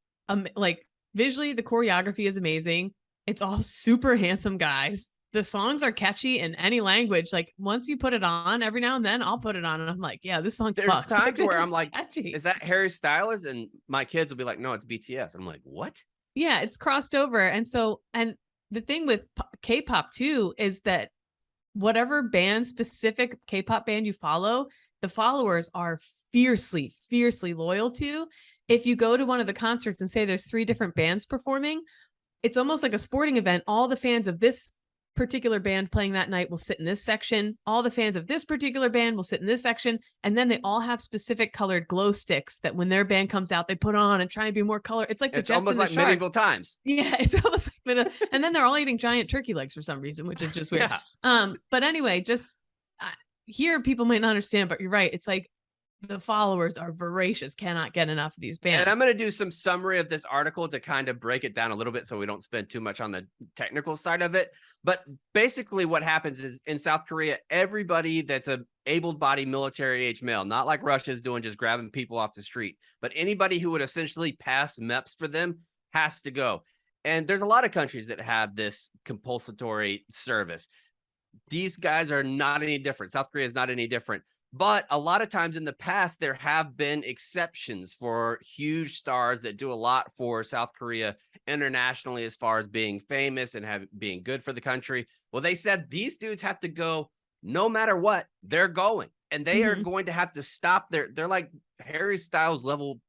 visually, the choreography is amazing. It's all super handsome guys. The songs are catchy in any language. Like once you put it on, every now and then I'll put it on and I'm like, yeah, this song There's fucks. times where I'm like, catchy. is that Harry Styles? And my kids will be like, no, it's BTS. I'm like, what? Yeah, it's crossed over. And so, and the thing with K-pop too is that whatever band, specific K-pop band you follow, the followers are fiercely, fiercely loyal to. If you go to one of the concerts and say there's 3 different bands performing, it's almost like a sporting event. All the fans of this particular band playing that night will sit in this section. All the fans of this particular band will sit in this section. And then they all have specific colored glow sticks that when their band comes out, they put on and try and be more color. It's like it's almost like medieval times. Yeah, it's almost like medieval. And then they're all eating giant turkey legs for some reason, which is just weird. Yeah. But anyway, just here people might not understand, but you're right. It's like the followers are voracious, cannot get enough of these bands. And I'm going to do some summary of this article to kind of break it down a little bit so we don't spend too much on the technical side of it. But basically what happens is in South Korea, everybody that's a able-bodied military age male, not like Russia's doing, just grabbing people off the street, but anybody who would essentially pass MEPS for them has to go. And there's a lot of countries that have this compulsory service. These guys are not any different. South Korea is not any different. But a lot of times in the past, there have been exceptions for huge stars that do a lot for South Korea internationally as far as being famous and being good for the country. Well, they said these dudes have to go no matter what, they're going. And they are going to have to stop they're like Harry Styles level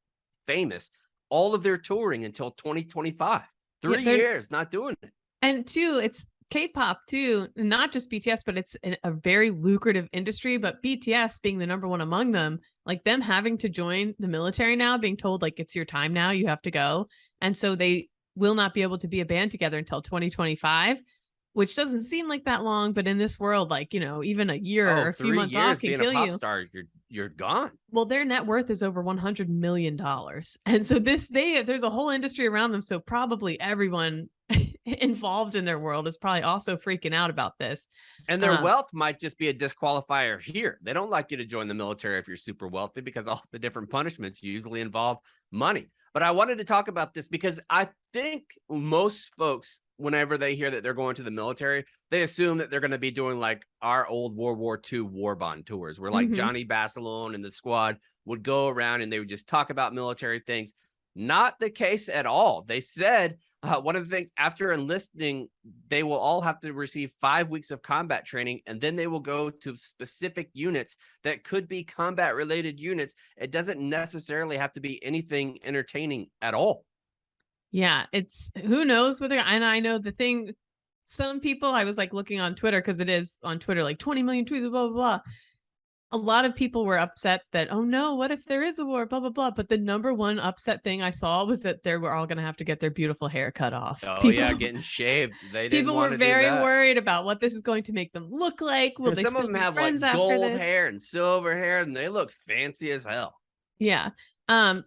famous, all of their touring until 2025. 3 years not doing it. And 2, it's K-pop too, not just BTS, but it's a very lucrative industry. But BTS being the number one among them, like them having to join the military now, being told like it's your time now, you have to go. And so they will not be able to be a band together until 2025, which doesn't seem like that long. But in this world, like, you know, even a year or a few months off can kill you. Star, you're gone. Well, their net worth is over $100 million. And so there's a whole industry around them. So probably everyone involved in their world is probably also freaking out about this. And their wealth might just be a disqualifier here. They don't like you to join the military if you're super wealthy because all the different punishments usually involve money. But I wanted to talk about this because I think most folks, whenever they hear that they're going to the military, they assume that they're going to be doing like our old World War II war bond tours where like Johnny Basilone and the squad would go around and they would just talk about military things. Not the case at all. They said one of the things after enlisting, they will all have to receive 5 weeks of combat training, and then they will go to specific units that could be combat related units. It doesn't necessarily have to be anything entertaining at all. Yeah, it's who knows whether, and I know the thing, some people, I was like looking on Twitter because it is on Twitter, like 20 million tweets, blah, blah, blah. A lot of people were upset that, oh no, what if there is a war, blah, blah, blah. But the number one upset thing I saw was that they were all going to have to get their beautiful hair cut off. Oh, yeah, getting shaved. They didn't people want were to very do that. worried about what this is going to make them look like. Will they some of still them be have like friends after gold this? hair and silver hair, and they look fancy as hell. Yeah.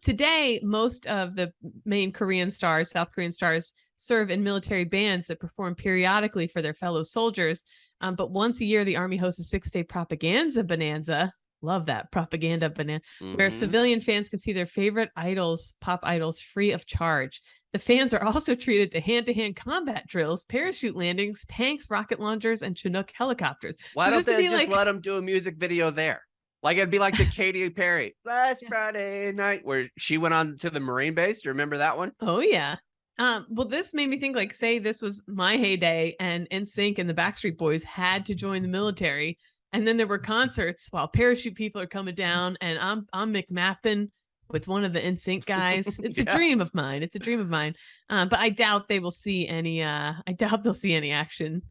Today, most of the main Korean stars, South Korean stars, serve in military bands that perform periodically for their fellow soldiers. But once a year, the Army hosts a 6-day propaganda bonanza. Love that propaganda bonanza, where civilian fans can see their favorite idols, pop idols, free of charge. The fans are also treated to hand-to-hand combat drills, parachute landings, tanks, rocket launchers, and Chinook helicopters. Why don't they just let them do a music video there? Like it'd be like the Katy Perry last Friday night where she went on to the Marine base. Do you remember that one? Oh yeah. Well, this made me think, like, say this was my heyday and NSYNC and the Backstreet Boys had to join the military, and then there were concerts while parachute people are coming down, and I'm McMappin with one of the NSYNC guys. It's a dream of mine. It's a dream of mine. But I doubt they will see any. I doubt they'll see any action.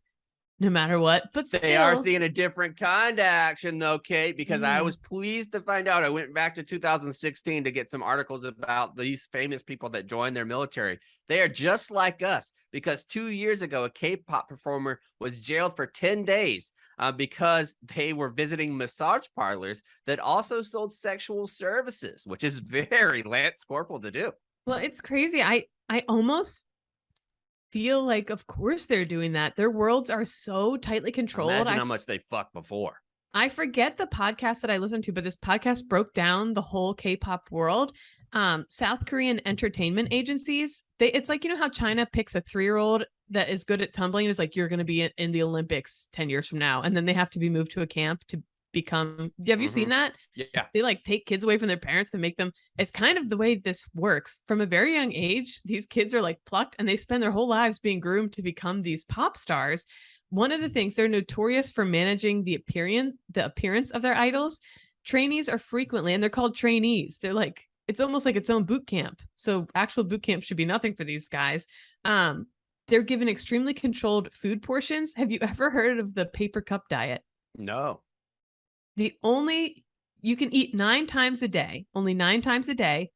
No matter what, but still. They are seeing a different kind of action though, Kate, because I was pleased to find out. I went back to 2016 to get some articles about these famous people that joined their military. They are just like us because 2 years ago, a K-pop performer was jailed for 10 days because they were visiting massage parlors that also sold sexual services, which is very Lance Corporal to do. Well, it's crazy. I almost feel like, of course they're doing that. Their worlds are so tightly controlled. Imagine how much they fucked before. I forget the podcast that I listened to, but this podcast broke down the whole K-pop world. South Korean entertainment agencies, it's like, you know how China picks a 3-year-old that is good at tumbling, is like, you're going to be in the Olympics 10 years from now, and then they have to be moved to a camp to become. Have you seen that? Yeah. They like take kids away from their parents to make them. It's kind of the way this works. From a very young age, these kids are like plucked, and they spend their whole lives being groomed to become these pop stars. One of the things, they're notorious for managing the appearance of their idols. Trainees are frequently, and they're called trainees. They're like, it's almost like its own boot camp. So actual boot camp should be nothing for these guys. They're given extremely controlled food portions. Have you ever heard of the paper cup diet? No. You can eat 9 times a day, only 9 times a day,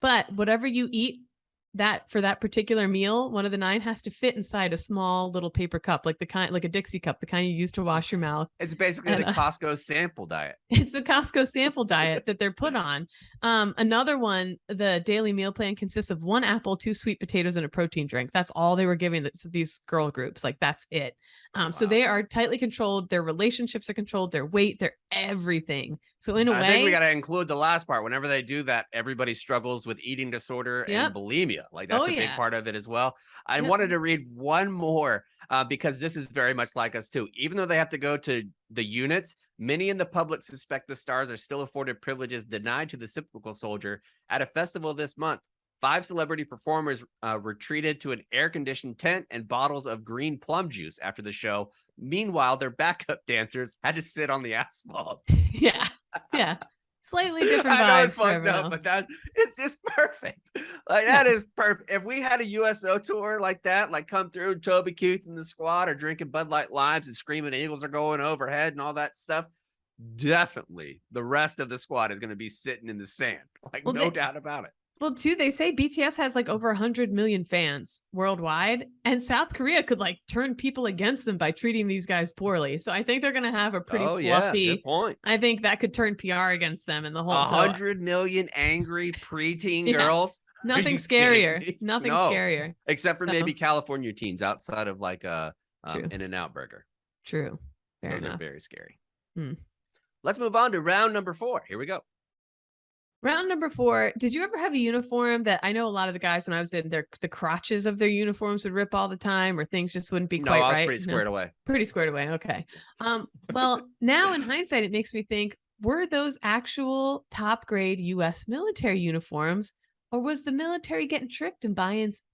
but whatever you eat for that particular meal, one of the 9 has to fit inside a small little paper cup, like a Dixie cup, the kind you use to wash your mouth. It's basically the Costco sample diet. It's the Costco sample diet that they're put on. Another one, the daily meal plan consists of 1 apple, 2 sweet potatoes, and a protein drink. That's all they were giving these girl groups. Like, that's it. So they are tightly controlled. Their relationships are controlled. Their weight, their everything. So in a way, I think we got to include the last part. Whenever they do that, everybody struggles with eating disorder and bulimia. Like, that's a big part of it as well. I wanted to read one more because this is very much like us too. Even though they have to go to the units, many in the public suspect the stars are still afforded privileges denied to the typical soldier. At a festival this month, 5 celebrity performers were treated to an air-conditioned tent and bottles of green plum juice after the show. Meanwhile, their backup dancers had to sit on the asphalt. Yeah. Slightly different vibes. I know it's fucked up, but it's just perfect. Like, that is perfect. If we had a USO tour like that, like come through, Toby Keith and the squad are drinking Bud Light Limes and Screaming Eagles are going overhead and all that stuff, definitely the rest of the squad is going to be sitting in the sand. Like, no doubt about it. Well, too, they say BTS has like over 100 million fans worldwide, and South Korea could like turn people against them by treating these guys poorly. So I think they're going to have a pretty fluffy. Good point. I think that could turn PR against them and the whole 100 million angry preteen girls. Nothing scarier. Nothing scarier. Except for maybe California teens outside of like a In-N-Out burger. True. Those are very scary. Let's move on to round number 4. Here we go. Round number 4. Did you ever have a uniform that, I know a lot of the guys when I was in there, the crotches of their uniforms would rip all the time, or things just wouldn't be quite right? No, I was pretty squared away. Pretty squared away. Okay. Well, now in hindsight, it makes me think, were those actual top grade U.S. military uniforms, or was the military getting tricked and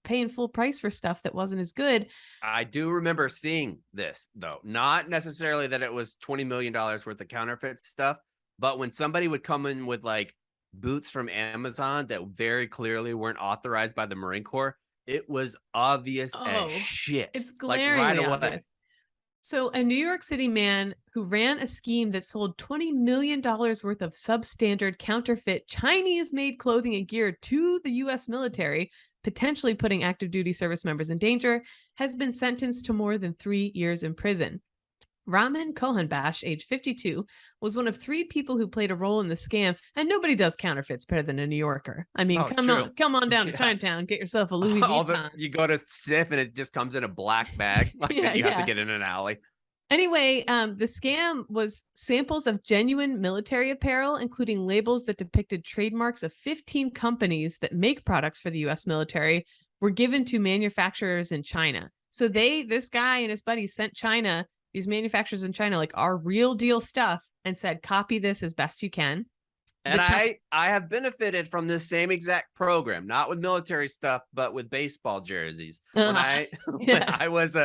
paying full price for stuff that wasn't as good? I do remember seeing this, though. Not necessarily that it was $20 million worth of counterfeit stuff, but when somebody would come in with like boots from Amazon that very clearly weren't authorized by the Marine Corps, it was obvious as shit. It's glaringly obvious. So a New York City man who ran a scheme that sold $20 million worth of substandard counterfeit Chinese-made clothing and gear to the U.S. military, potentially putting active duty service members in danger, has been sentenced to more than 3 years in prison. Raman Kohanbash, age 52, was one of 3 people who played a role in the scam, and nobody does counterfeits better than a New Yorker. I mean, come on down to Chinatown, get yourself a Louis Vuitton. You go to Sif and it just comes in a black bag, like that you have to get in an alley. Anyway, the scam was samples of genuine military apparel, including labels that depicted trademarks of 15 companies that make products for the U.S. military, were given to manufacturers in China. So this guy and his buddies sent China, these manufacturers in China, like our real deal stuff, and said, copy this as best you can. And I have benefited from this same exact program, not with military stuff, but with baseball jerseys. When I was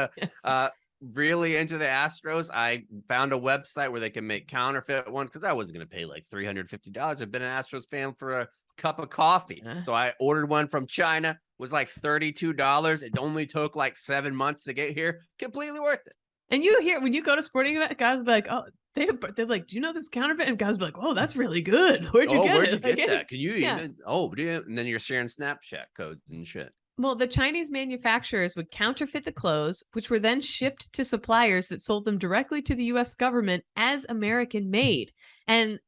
really into the Astros, I found a website where they can make counterfeit one, because I wasn't going to pay like $350. I've been an Astros fan for a cup of coffee. So I ordered one from China. It was like $32. It only took like 7 months to get here. Completely worth it. And you hear, when you go to sporting event, guys will be like, oh, they're like, do you know this counterfeit? And guys will be like, oh, that's really good. Where'd you get it? Where'd you get that? Can you even? Oh, and then you're sharing Snapchat codes and shit. Well, the Chinese manufacturers would counterfeit the clothes, which were then shipped to suppliers that sold them directly to the U.S. government as American made. And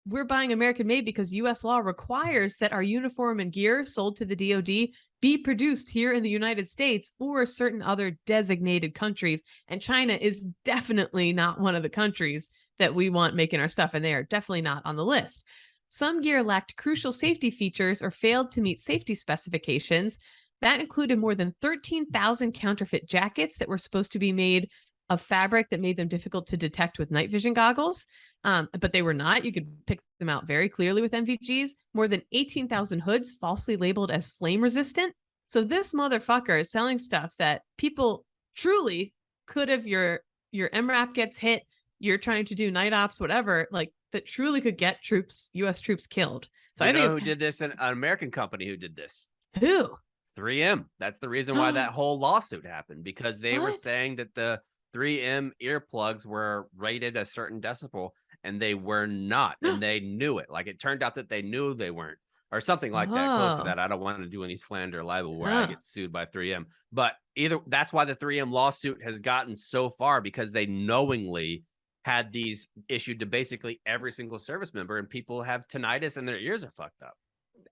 we're buying American made because U.S. law requires that our uniform and gear sold to the DoD be produced here in the United States or certain other designated countries. And China is definitely not one of the countries that we want making our stuff, and they are definitely not on the list. Some gear lacked crucial safety features or failed to meet safety specifications. That included more than 13,000 counterfeit jackets that were supposed to be made of fabric that made them difficult to detect with night vision goggles. But they were not. You could pick them out very clearly with NVGs. More than 18,000 hoods falsely labeled as flame resistant. So this motherfucker is selling stuff that people truly could have, your MRAP gets hit, you're trying to do night ops, whatever, like that truly could get troops, U.S. troops killed. So I think who did this? An American company who did this. Who? 3M. That's the reason why that whole lawsuit happened, because they were What? saying that the 3M earplugs were rated a certain decibel, and they were not, and they knew it. Like, it turned out that they knew they weren't, or something like that, close to Oh. that. I don't want to do any slander or libel where I get sued by 3M, but either that's why the 3M lawsuit has gotten so far, because they knowingly had these issued to basically every single service member, and people have tinnitus and their ears are fucked up.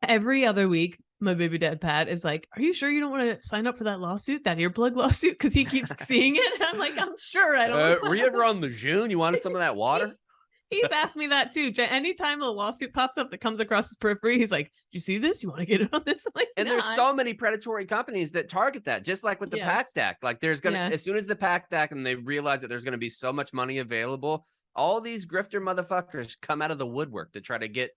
Every other week, my baby dad Pat is like, "Are you sure you don't want to sign up for that lawsuit, that earplug lawsuit?" Because he keeps seeing it. And I'm like, "I'm sure I don't." Were you ever on the June? You wanted some of that water? He's asked me that too. Anytime a lawsuit pops up that comes across his periphery, he's like, "Do you see this? You want to get in on this?" I'm like, and "No, there's so many predatory companies that target that, just like with the PACT Act. Like, there's gonna, as soon as the PACT Act and they realize that there's gonna be so much money available, all these grifter motherfuckers come out of the woodwork to try to get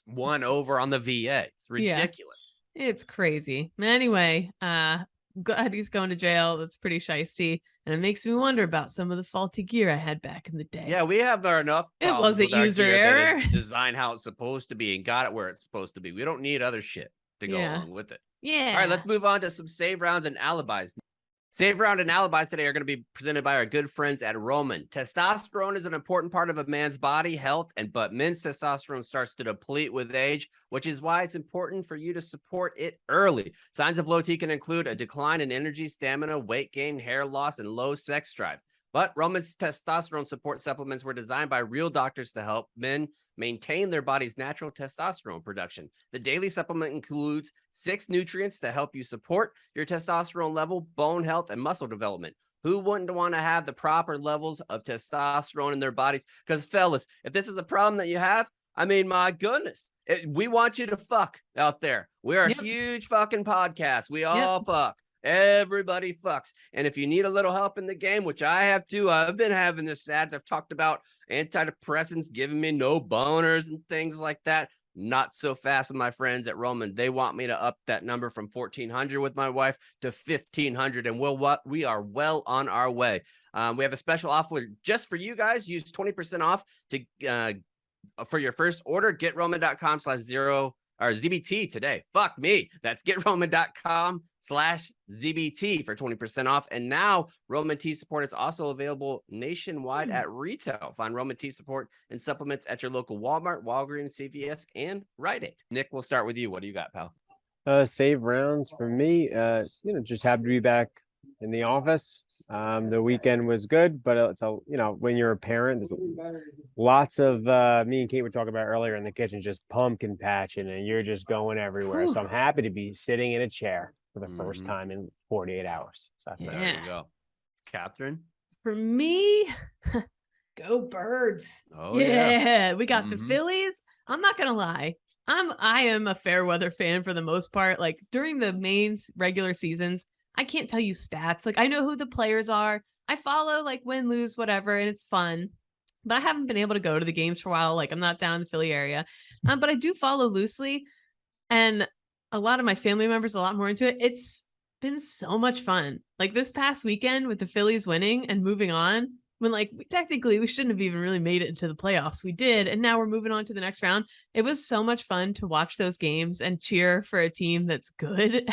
one over on the VA. It's ridiculous. It's crazy." Anyway, glad he's going to jail. That's pretty shiesty. And it makes me wonder about some of the faulty gear I had back in the day. Yeah, we have enough. It wasn't user error. Design how it's supposed to be and got it where it's supposed to be. We don't need other shit to go along with it. Yeah. All right, let's move on to some save rounds and alibis. Save round and alibis today are going to be presented by our good friends at Roman. Testosterone is an important part of a man's body health, but men's testosterone starts to deplete with age, which is why it's important for you to support it early. Signs of low T can include a decline in energy, stamina, weight gain, hair loss, and low sex drive. But Roman's testosterone support supplements were designed by real doctors to help men maintain their body's natural testosterone production. The daily supplement includes 6 nutrients to help you support your testosterone level, bone health, and muscle development. Who wouldn't want to have the proper levels of testosterone in their bodies? Because, fellas, if this is a problem that you have, I mean, my goodness, we want you to fuck out there. We're a huge fucking podcast. We all fuck. Everybody fucks. And if you need a little help in the game, which I have too, I've been having this ads. I've talked about antidepressants giving me no boners and things like that. Not so fast with my friends at Roman. They want me to up that number from 1,400 with my wife to 1,500, and we are well on our way. We have a special offer just for you guys. Use 20% off to for your first order. GetRoman.com/0 or ZBT today. Fuck me. That's GetRoman.com/ZBT for 20% off. And now Roman Tea Support is also available nationwide at retail. Find Roman Tea Support and supplements at your local Walmart, Walgreens, CVS, and Rite Aid. Nick, we'll start with you. What do you got, pal? Save rounds for me. Just happy to be back in the office. The weekend was good, but it's when you're a parent, there's lots of me and Kate were talking about earlier in the kitchen, just pumpkin patching, and you're just going everywhere. So I'm happy to be sitting in a chair for the first time in 48 hours. So that's nice. There you go. Catherine? For me, go Birds. Oh, yeah. We got the Phillies. I'm not gonna lie. I am a fair weather fan for the most part. Like, during the main regular seasons, I can't tell you stats. Like, I know who the players are. I follow like win, lose, whatever, and it's fun. But I haven't been able to go to the games for a while. Like, I'm not down in the Philly area. But I do follow loosely. And a lot of my family members are a lot more into it. It's been so much fun. Like, this past weekend with the Phillies winning and moving on, when technically we shouldn't have even really made it into the playoffs. We did. And now we're moving on to the next round. It was so much fun to watch those games and cheer for a team that's good.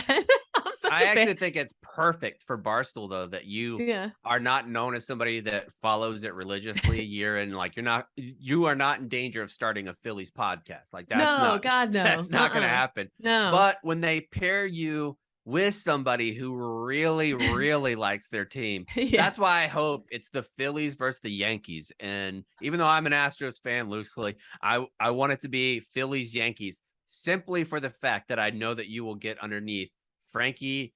I actually think it's perfect for Barstool, though, that you are not known as somebody that follows it religiously a year, and like you are not in danger of starting a Phillies podcast. Like, that's that's not going to happen. No. But when they pair you with somebody who really, really likes their team, that's why I hope it's the Phillies versus the Yankees. And even though I'm an Astros fan loosely, I want it to be Phillies Yankees, simply for the fact that I know that you will get underneath Frankie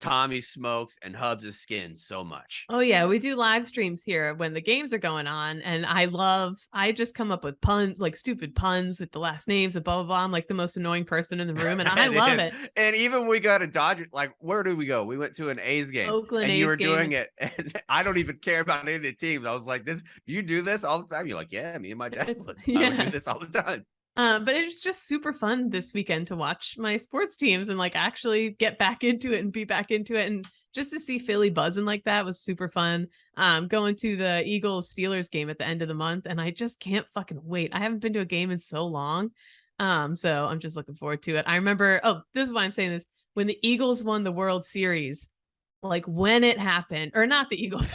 Tommy smokes and Hubs' skin so much. Oh yeah, we do live streams here when the games are going on, and I just come up with puns, like stupid puns with the last names and blah blah blah. I'm like the most annoying person in the room, and I love it. And even we got a Dodger, like where did we go? We went to an A's game, Oakland and A's you were game. doing it, and I don't even care about any of the teams. I was like, "This, you do this all the time?" You're like, "Yeah, me and my dad, I would do this all the time." But it's just super fun this weekend to watch my sports teams and like actually get back into it and be back into it. And just to see Philly buzzing like that was super fun. Going to the Eagles Steelers game at the end of the month, and I just can't fucking wait. I haven't been to a game in so long. So I'm just looking forward to it. I remember, this is why I'm saying this. When the Eagles won the World Series, like when it happened, or not the Eagles.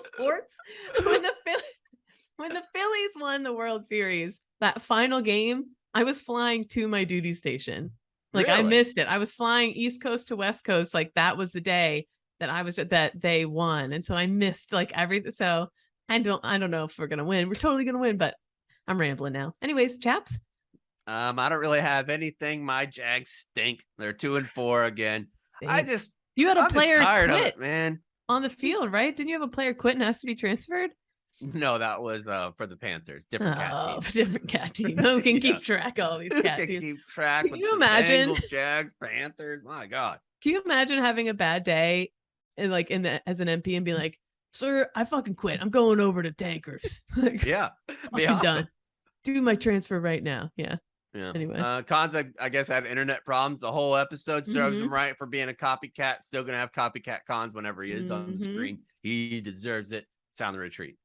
Sports. When the Phillies won the World Series, that final game, I was flying to my duty station. Like I missed it. I was flying East Coast to West Coast. Like that was the day that they won. And so I missed like everything. So I don't know if we're going to win. We're totally going to win, but I'm rambling now. Anyways, chaps. I don't really have anything. My Jags stink. They're 2-4 again. You had a player tired quit of it, man. On the field, right? Didn't you have a player quit and has to be transferred? No, that was for the Panthers. Different cat team. Different cat team. Who can keep track of all these cat teams? Keep track. Can with you the imagine? Bengals, Jags, Panthers. My God. Can you imagine having a bad day and like as an MP and be like, "Sir, I fucking quit. I'm going over to Tankers." Like, yeah, be awesome. awesome. Done. Do my transfer right now. Yeah. Yeah. Anyway, Cons, I guess, had internet problems. The whole episode serves him right for being a copycat. Still gonna have copycat Cons whenever he is on the screen. He deserves it. Sound the retreat.